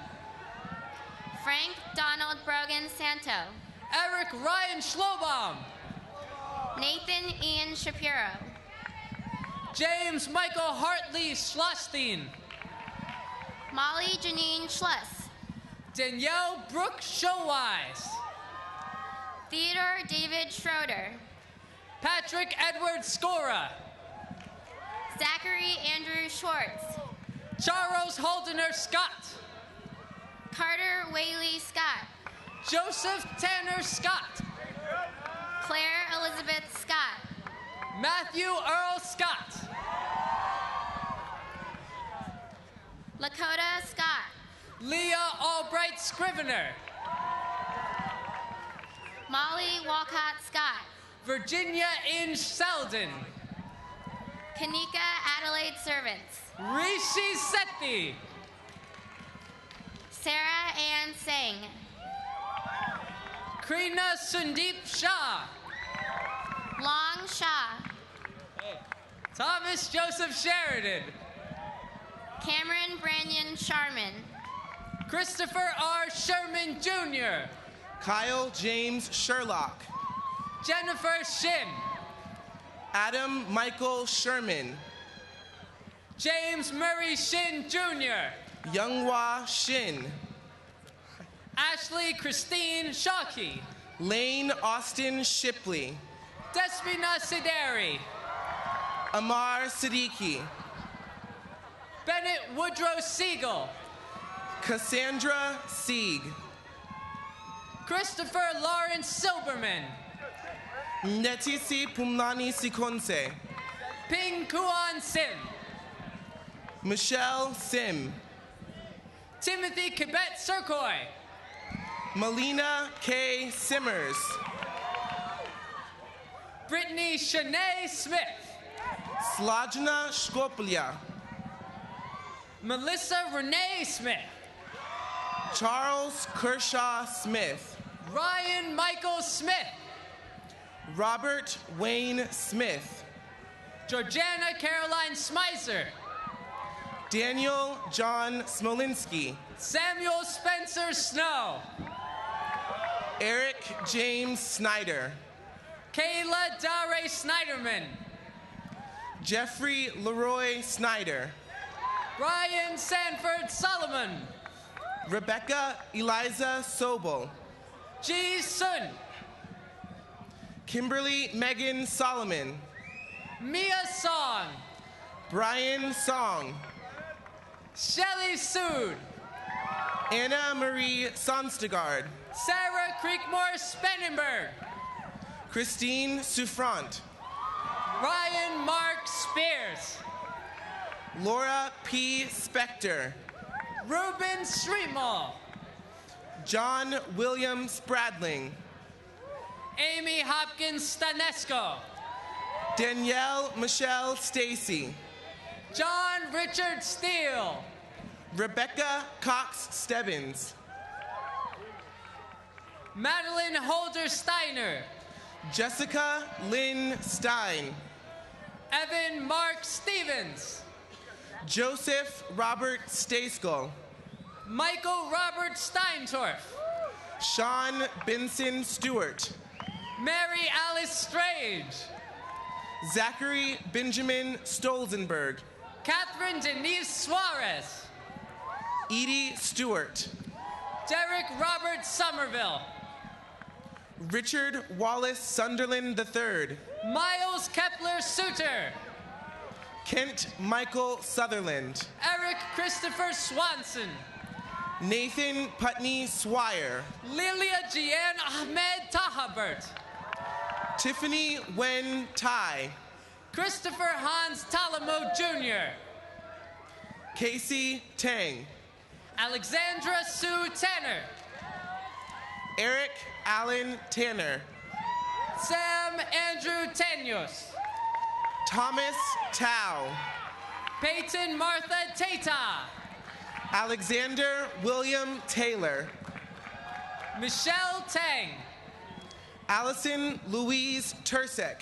Frank Donald Brogan Santo.
Eric Ryan Schlobaum.
Nathan Ian Shapiro.
James Michael Hartley Schlostein.
Molly Janine Schluss.
Danielle Brooke Showwise.
Theodore David Schroeder.
Patrick Edward Scora.
Zachary Andrew Schwartz.
Charles Holdener Scott.
Carter Whaley Scott.
Joseph Tanner Scott.
Claire Elizabeth Scott.
Matthew Earl Scott.
Lakota Scott.
Leah Albright Scrivener.
Molly Walcott Scott.
Virginia Inge Selden.
Kanika Adelaide Servants.
Rishi Sethi.
Sarah Ann Singh.
Krina Sundeep Shah.
Long Shah.
Thomas Joseph Sheridan.
Cameron Branyan Sharman.
Christopher R. Sherman Jr.
Kyle James Sherlock.
Jennifer Shin.
Adam Michael Sherman.
James Murray Shin Jr.
Younghwa Shin.
Ashley Christine Shockey.
Lane Austin Shipley.
Despina Sideri.
Amar Siddiqui.
Bennett Woodrow Siegel.
Cassandra Sieg.
Christopher Lawrence Silberman.
Netisi Pumlani Sikonse.
Ping Kuan Sim.
Michelle Sim.
Timothy Kibet Surkoy.
Melina K. Simmers.
Brittany Shanae Smith.
Slajna Shkoplia.
Melissa Renee Smith.
Charles Kershaw Smith.
Ryan Michael Smith.
Robert Wayne Smith.
Georgiana Caroline Smyser.
Daniel John Smolinski.
Samuel Spencer Snow.
Eric James Snyder.
Kayla Dare Snyderman.
Jeffrey Leroy Snyder.
Brian Sanford Solomon.
Rebecca Eliza Sobel.
Ji Sun.
Kimberly Megan Solomon.
Mia Song.
Brian Song.
Shelley Sood.
Anna Marie Sonstegard.
Sarah Creekmore Spendenberg.
Christine Souffrant.
Ryan Mark Spears.
Laura P. Spector.
Ruben Streetmall.
John William Spradling.
Amy Hopkins Stanesco.
Danielle Michelle Stacy.
John Richard Steele.
Rebecca Cox Stebbins.
Madeline Holder Steiner.
Jessica Lynn Stein.
Evan Mark Stevens.
Joseph Robert Stayskull.
Michael Robert Steintorf.
Sean Benson Stewart.
Mary Alice Strange.
Zachary Benjamin Stolzenberg.
Catherine Denise Suarez.
Edie Stewart.
Derek Robert Somerville.
Richard Wallace Sunderland III.
Miles Kepler Suter.
Kent Michael Sutherland.
Eric Christopher Swanson.
Nathan Putney Swire.
Lilia Gian Ahmed Tahabert.
Tiffany Wen Tai.
Christopher Hans Talamo Jr.
Casey Tang.
Alexandra Sue Tanner.
Eric Allen Tanner.
Sam Andrew Tenios.
Thomas Tao.
Peyton Martha Tata.
Alexander William Taylor.
Michelle Tang.
Allison Louise Tursek.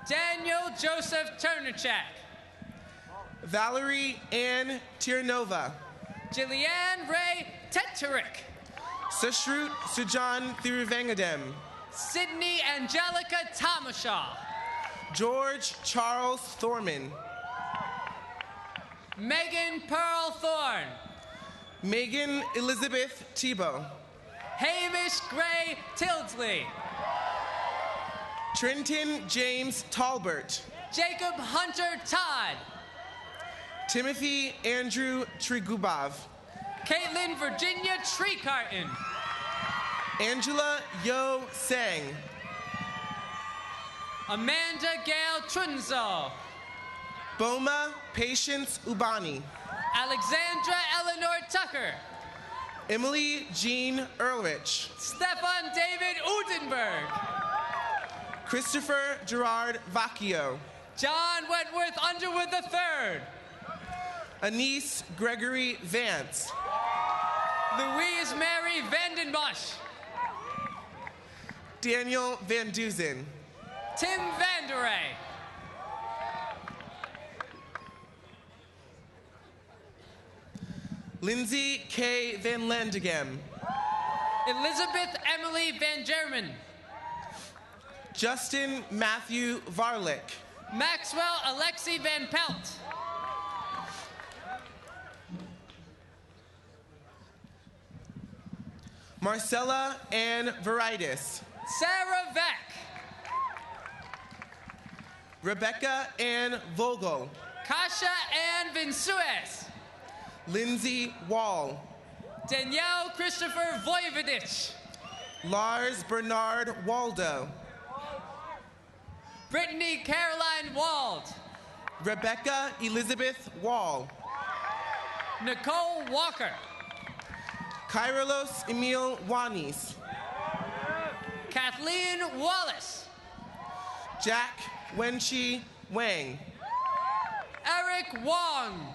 Daniel Joseph Turnachak.
Valerie Ann Tiernova.
Jillianne Ray Teterick.
Sushrut Sujan Thiruvangadem.
Sydney Angelica Tamashaw.
George Charles Thorman.
Megan Pearl Thorne.
Megan Elizabeth Tebow.
Hamish Gray Tilsley.
Trenton James Talbert.
Jacob Hunter Todd.
Timothy Andrew Trigubov.
Caitlin Virginia Treecarton.
Angela Yo Sang.
Amanda Gail Trunzo.
Boma Patience Ubani.
Alexandra Eleanor Tucker.
Emily Jean Earlrich.
Stefan David Udenberg.
Christopher Gerard Vacchio.
John Wentworth Underwood III.
Anise Gregory Vance.
Louise Mary Vandenbosch.
Daniel Van Duzen.
Tim Vanderay.
Lindsay K. Van Landegem.
Elizabeth Emily Van German.
Justin Matthew Varlick.
Maxwell Alexi Van Pelt.
Marcella Ann Veritis.
Sarah Veck.
Rebecca Ann Vogel.
Kasha Ann Vinsuez.
Lindsay Wall.
Danielle Christopher Voivodich.
Lars Bernard Waldo.
Brittany Caroline Wald.
Rebecca Elizabeth Wall.
Nicole Walker.
Kyrilos Emil Wanis.
Kathleen Wallace.
Jack Wenchi Wang.
Eric Wong.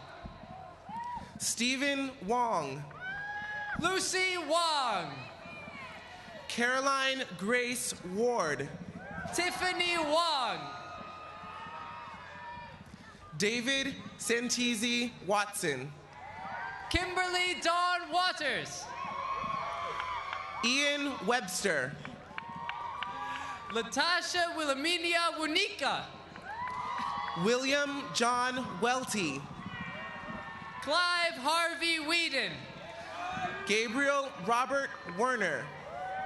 Stephen Wong.
Lucy Wong.
Caroline Grace Ward.
Tiffany Wong.
David Santisi Watson.
Kimberly Dawn Waters.
Ian Webster.
Latasha Wilhelmina Wunika.
William John Welty.
Clive Harvey Whedon.
Gabriel Robert Werner.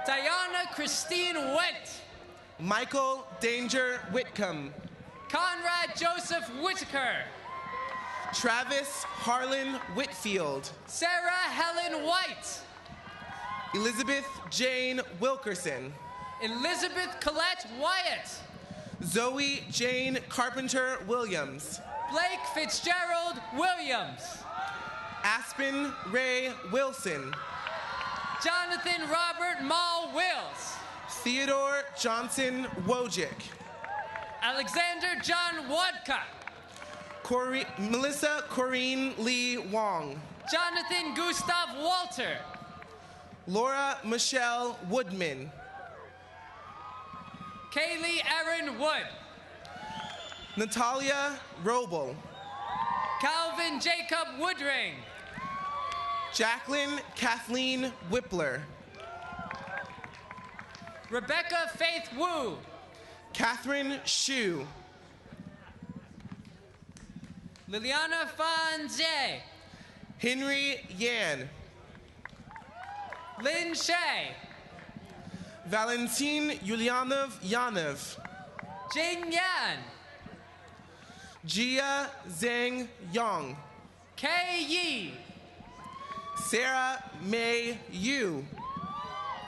Diana Christine Went.
Michael Danger Whitcomb.
Conrad Joseph Whitaker.
Travis Harlan Whitfield.
Sarah Helen White.
Elizabeth Jane Wilkerson.
Elizabeth Collette Wyatt.
Zoe Jane Carpenter Williams.
Blake Fitzgerald Williams.
Aspen Ray Wilson.
Jonathan Robert Mall Wills.
Theodore Johnson Wojcik.
Alexander John Wodka.
Melissa Corrine Lee Wong.
Jonathan Gustav Walter.
Laura Michelle Woodman.
Kaylee Erin Wood.
Natalia Roble.
Calvin Jacob Woodring.
Jacqueline Kathleen Whippler.
Rebecca Faith Wu.
Catherine Shu.
Liliana Fanze.
Henry Yan.
Lynn Shea.
Valentin Yulianov Yanov.
Jing Yan.
Jia Zhang Yong.
Kei Yi.
Sarah May Yu.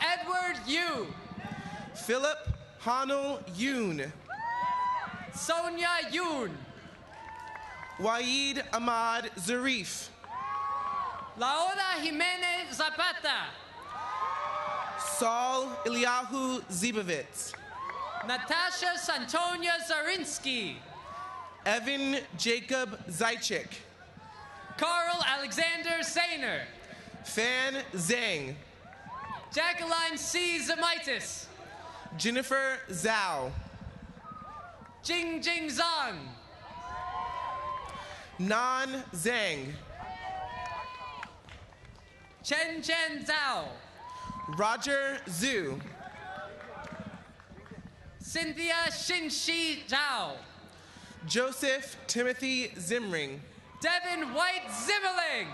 Edward Yu.
Philip Hanul Yoon.
Sonia Yoon.
Waid Ahmad Zarif.
Laura Jimenez Zapata.
Saul Eliyahu Zibovitz.
Natasha Santonia Zarinsky.
Evan Jacob Zaychik.
Carl Alexander Sainer.
Fan Zhang.
Jacqueline C. Zamitis.
Jennifer Zhao.
Jing Jing Zhang.
Nan Zhang.
Chen Chen Zhao.
Roger Zhu.
Cynthia Shinshi Zhao.
Joseph Timothy Zimring.
Devin White Zimmerling.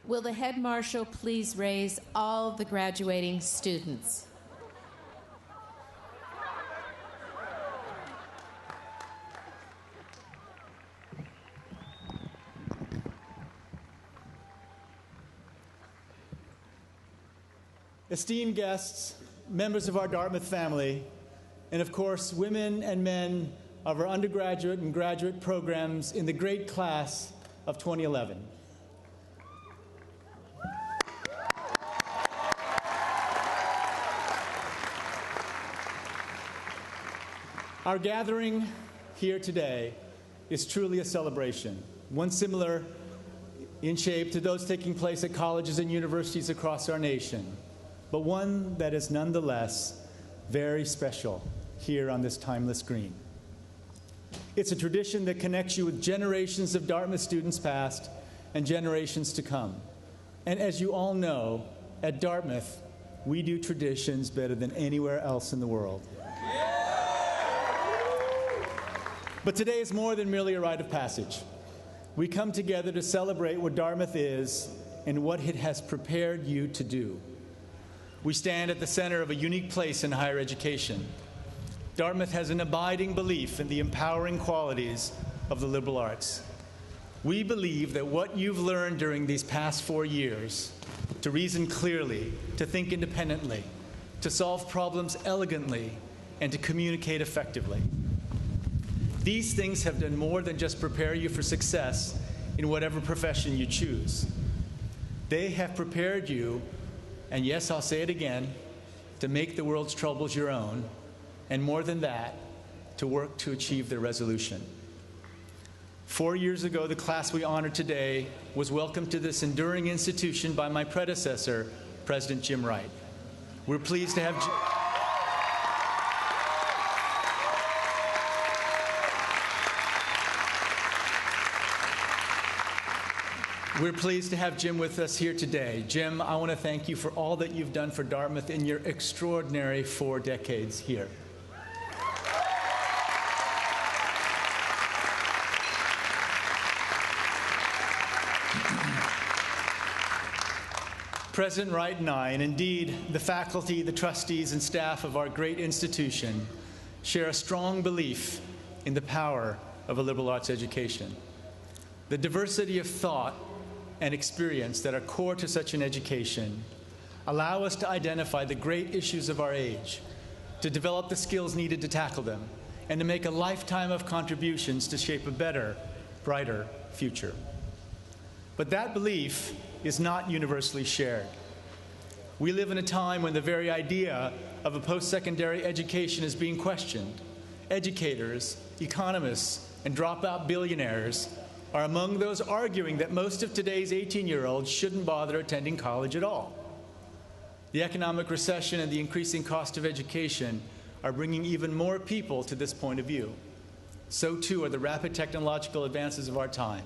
Will the head marshal please raise all the graduating students?
Esteemed guests, members of our Dartmouth family, and of course, women and men of our undergraduate and graduate programs in the great class of 2011. Our gathering here today is truly a celebration, one similar in shape to those taking place at colleges and universities across our nation, but one that is nonetheless very special here on this timeless green. It's a tradition that connects you with generations of Dartmouth students past and generations to come. And as you all know, at Dartmouth, we do traditions better than anywhere else in the world. But today is more than merely a rite of passage. We come together to celebrate what Dartmouth is and what it has prepared you to do. We stand at the center of a unique place in higher education. Dartmouth has an abiding belief in the empowering qualities of the liberal arts. We believe that what you've learned during these past 4 years, to reason clearly, to think independently, to solve problems elegantly, and to communicate effectively. These things have done more than just prepare you for success in whatever profession you choose. They have prepared you, and yes, I'll say it again, to make the world's troubles your own, and more than that, to work to achieve their resolution. 4 years ago, the class we honor today was welcomed to this enduring institution by my predecessor, President Jim Wright. We're pleased to have Jim with us here today. Jim, I want to thank you for all that you've done for Dartmouth in your extraordinary 4 decades here. President Wright and I, and indeed the faculty, the trustees, and staff of our great institution, share a strong belief in the power of a liberal arts education. The diversity of thought and experience that are core to such an education allow us to identify the great issues of our age, to develop the skills needed to tackle them, and to make a lifetime of contributions to shape a better, brighter future. But that belief is not universally shared. We live in a time when the very idea of a post-secondary education is being questioned. Educators, economists, and dropout billionaires are among those arguing that most of today's 18-year-olds shouldn't bother attending college at all. The economic recession and the increasing cost of education are bringing even more people to this point of view. So too are the rapid technological advances of our time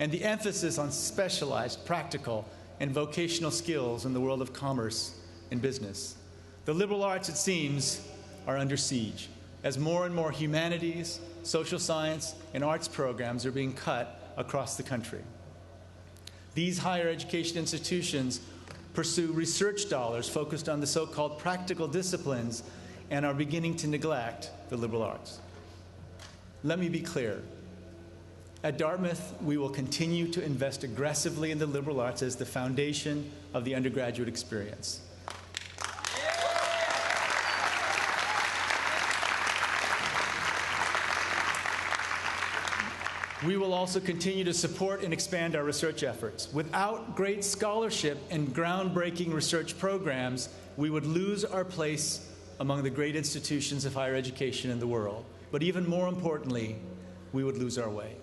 and the emphasis on specialized, practical, and vocational skills in the world of commerce and business. The liberal arts, it seems, are under siege as more and more humanities, social science, and arts programs are being cut across the country. These higher education institutions pursue research dollars focused on the so-called practical disciplines and are beginning to neglect the liberal arts. Let me be clear. At Dartmouth, we will continue to invest aggressively in the liberal arts as the foundation of the undergraduate experience. We will also continue to support and expand our research efforts. Without great scholarship and groundbreaking research programs, we would lose our place among the great institutions of higher education in the world. But even more importantly, we would lose our way.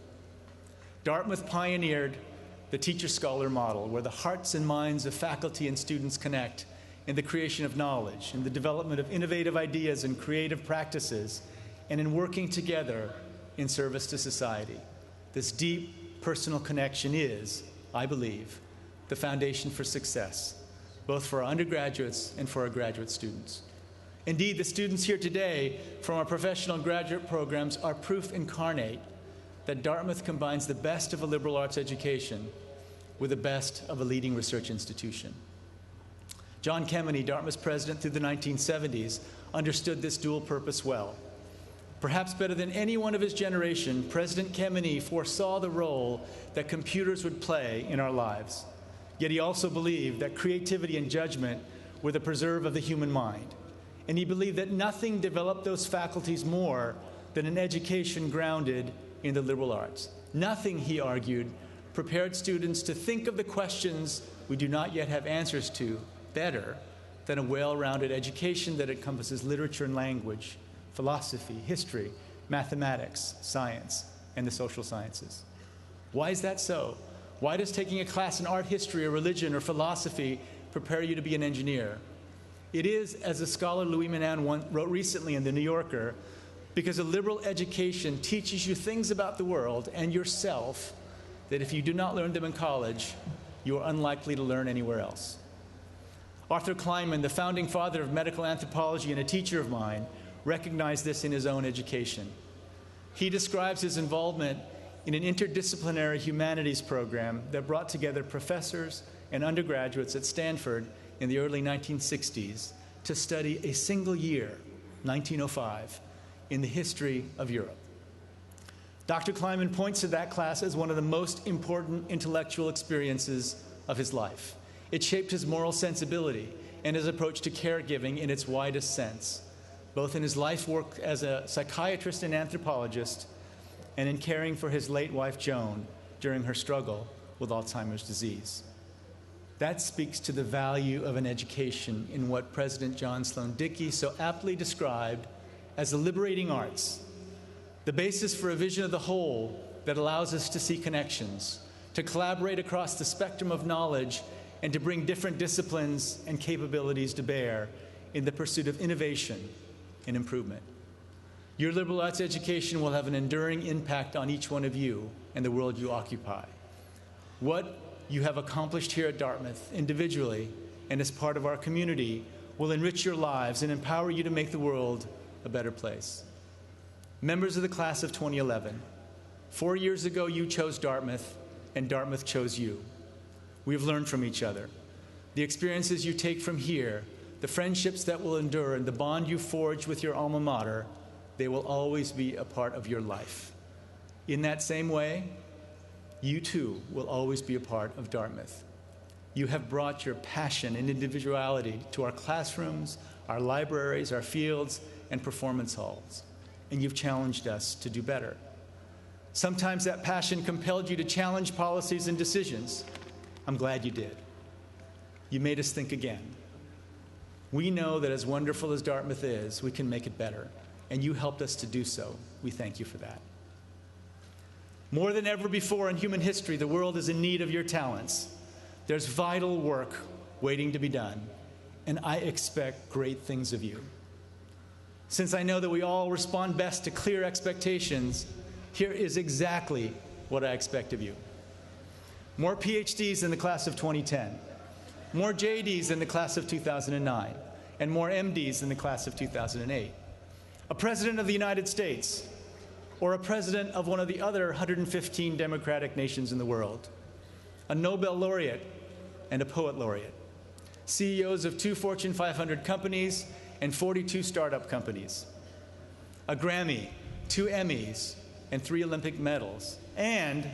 Dartmouth pioneered the teacher-scholar model, where the hearts and minds of faculty and students connect in the creation of knowledge, in the development of innovative ideas and creative practices, and in working together in service to society. This deep personal connection is, I believe, the foundation for success, both for our undergraduates and for our graduate students. Indeed, the students here today from our professional and graduate programs are proof incarnate that Dartmouth combines the best of a liberal arts education with the best of a leading research institution. John Kemeny, Dartmouth's president through the 1970s, understood this dual purpose well. Perhaps better than anyone of his generation, President Kemeny foresaw the role that computers would play in our lives. Yet he also believed that creativity and judgment were the preserve of the human mind. And he believed that nothing developed those faculties more than an education grounded in the liberal arts. Nothing, he argued, prepared students to think of the questions we do not yet have answers to better than a well-rounded education that encompasses literature and language, philosophy, history, mathematics, science, and the social sciences. Why is that so? Why does taking a class in art history or religion or philosophy prepare you to be an engineer? It is, as the scholar Louis Menon wrote recently in The New Yorker, because a liberal education teaches you things about the world and yourself that if you do not learn them in college, you are unlikely to learn anywhere else. Arthur Kleinman, the founding father of medical anthropology and a teacher of mine, recognized this in his own education. He describes his involvement in an interdisciplinary humanities program that brought together professors and undergraduates at Stanford in the early 1960s to study a single year, 1905, in the history of Europe. Dr. Kleinman points to that class as one of the most important intellectual experiences of his life. It shaped his moral sensibility and his approach to caregiving in its widest sense, both in his life work as a psychiatrist and anthropologist and in caring for his late wife, Joan, during her struggle with Alzheimer's disease. That speaks to the value of an education in what President John Sloan Dickey so aptly described as the liberating arts, the basis for a vision of the whole that allows us to see connections, to collaborate across the spectrum of knowledge, and to bring different disciplines and capabilities to bear in the pursuit of innovation and improvement. Your liberal arts education will have an enduring impact on each one of you and the world you occupy. What you have accomplished here at Dartmouth, individually and as part of our community, will enrich your lives and empower you to make the world a better place. Members of the class of 2011, 4 years ago you chose Dartmouth, and Dartmouth chose you. We have learned from each other. The experiences you take from here, the friendships that will endure, and the bond you forge with your alma mater, they will always be a part of your life. In that same way, you too will always be a part of Dartmouth. You have brought your passion and individuality to our classrooms, our libraries, our fields, and performance halls, and you've challenged us to do better. Sometimes that passion compelled you to challenge policies and decisions. I'm glad you did. You made us think again. We know that as wonderful as Dartmouth is, we can make it better, and you helped us to do so. We thank you for that. More than ever before in human history, the world is in need of your talents. There's vital work waiting to be done, and I expect great things of you. Since I know that we all respond best to clear expectations, here is exactly what I expect of you. More PhDs in the class of 2010, more JDs in the class of 2009, and more MDs in the class of 2008. A President of the United States, or a president of one of the other 115 democratic nations in the world, a Nobel laureate and a poet laureate, CEOs of 2 Fortune 500 companies and 42 startup companies, a Grammy, 2 Emmys, and 3 Olympic medals, and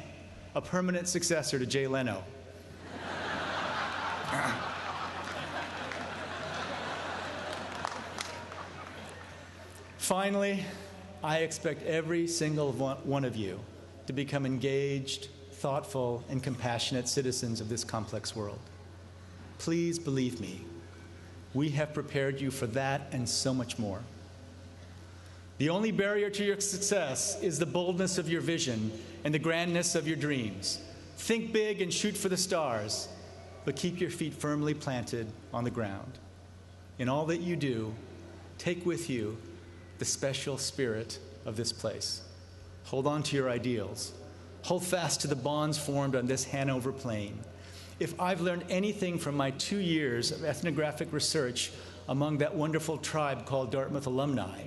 a permanent successor to Jay Leno. Finally, I expect every single one of you to become engaged, thoughtful, and compassionate citizens of this complex world. Please believe me, we have prepared you for that and so much more. The only barrier to your success is the boldness of your vision and the grandness of your dreams. Think big and shoot for the stars, but keep your feet firmly planted on the ground. In all that you do, take with you the special spirit of this place. Hold on to your ideals. Hold fast to the bonds formed on this Hanover plain. If I've learned anything from my 2 years of ethnographic research among that wonderful tribe called Dartmouth alumni,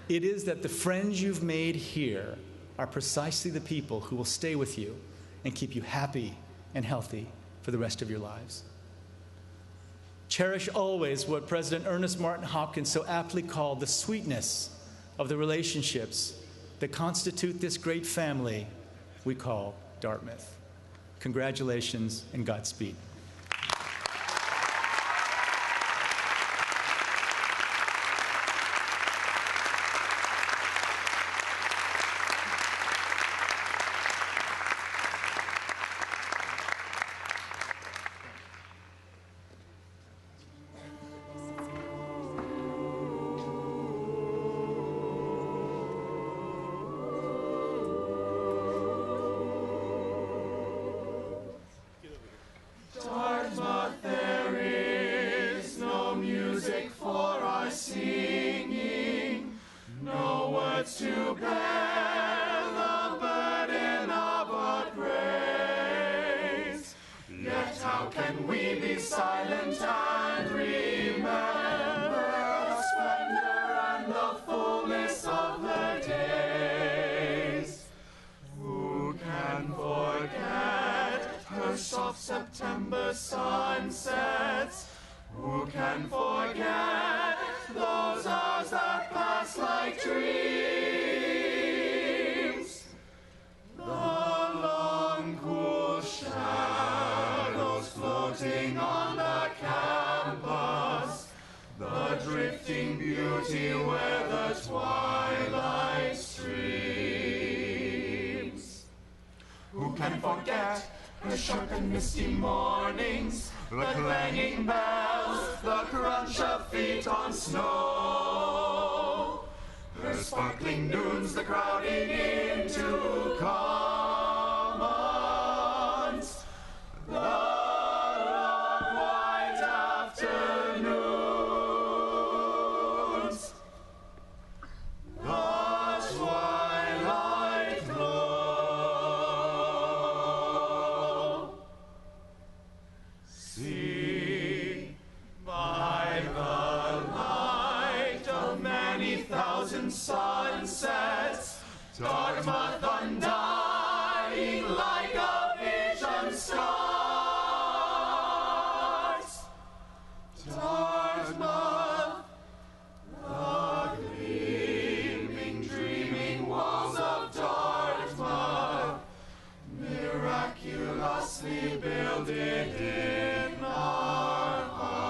it is that the friends you've made here are precisely the people who will stay with you and keep you happy and healthy for the rest of your lives. Cherish always what President Ernest Martin Hopkins so aptly called the sweetness of the relationships that constitute this great family we call Dartmouth. Congratulations and Godspeed.
September sunsets. Who can forget those hours that pass like dreams? city where the twilight streams. Who can forget the sharp and misty mornings, the clanging bells, the crunch of feet on snow, the sparkling noons, the crowding into commons, the long white afternoons, the twilight glow. See, by the light of many thousand sunsets, Dartmouth undying like a vision stars. Dartmouth, the gleaming, dreaming walls of Dartmouth, miraculously builded in our hearts.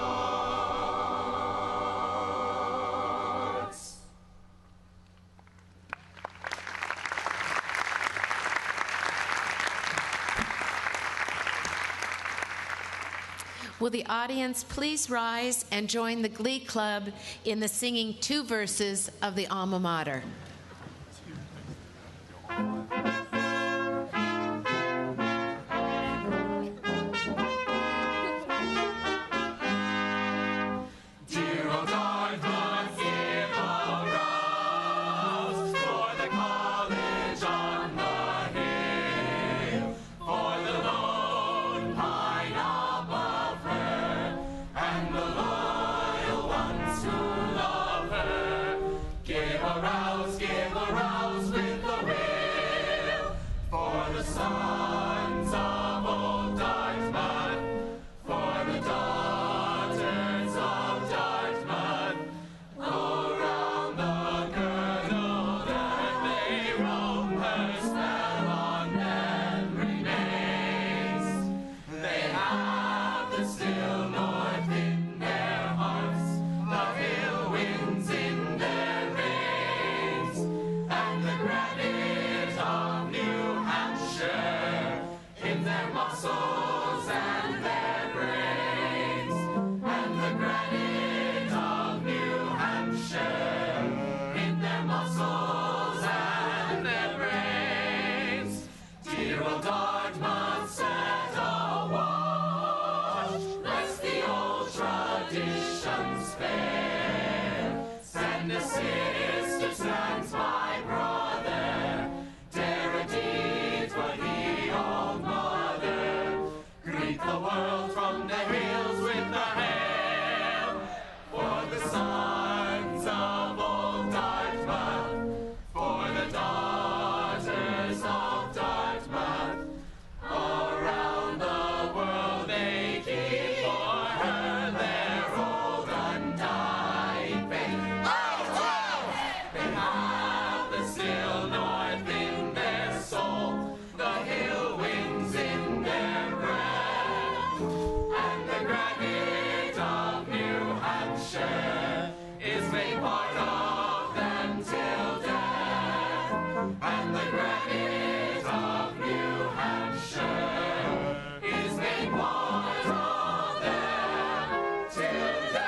Will the audience please rise and join the Glee Club in the singing two verses of the Alma Mater?
Dear old Dartmouth, give a rouse for the college on the hill, for the lone pine above her, and the loyal ones who love her. Give a rouse with the will, for the sons of old Dartmouth, for the daughters of Dartmouth. Around the girdled earth they roam, her spell on them remains. They have the still north in their hearts, the hill winds in their veins, and the granite of New Hampshire in their muscles and their brains, and the granite of New Hampshire in their muscles and their brains. Dear old Dartmouth set awash, lest the old traditions fail. Send a sister, stands my brother, dare a deed for the old mother. Greet the world from the hills with a hail, for the sons of old Dartmouth, for the daughters of Dartmouth. Around the world they keep for her their old undying faith. They have the still north in their soul, the hill winds in their breath, and the granite of New Hampshire is made part of them till death, and the granite of New Hampshire is made part of them till death.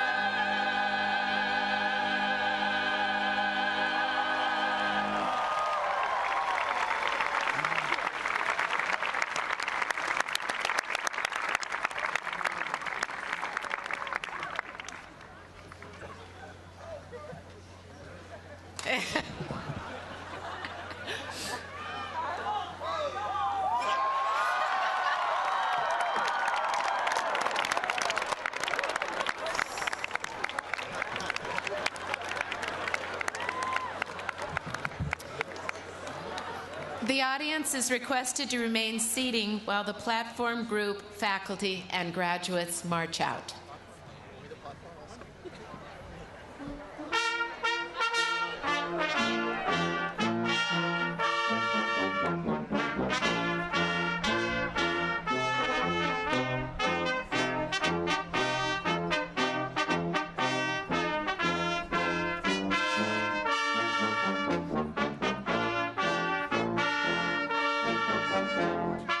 The audience is requested to remain seating while the platform group, faculty, and graduates march out.
Recessional.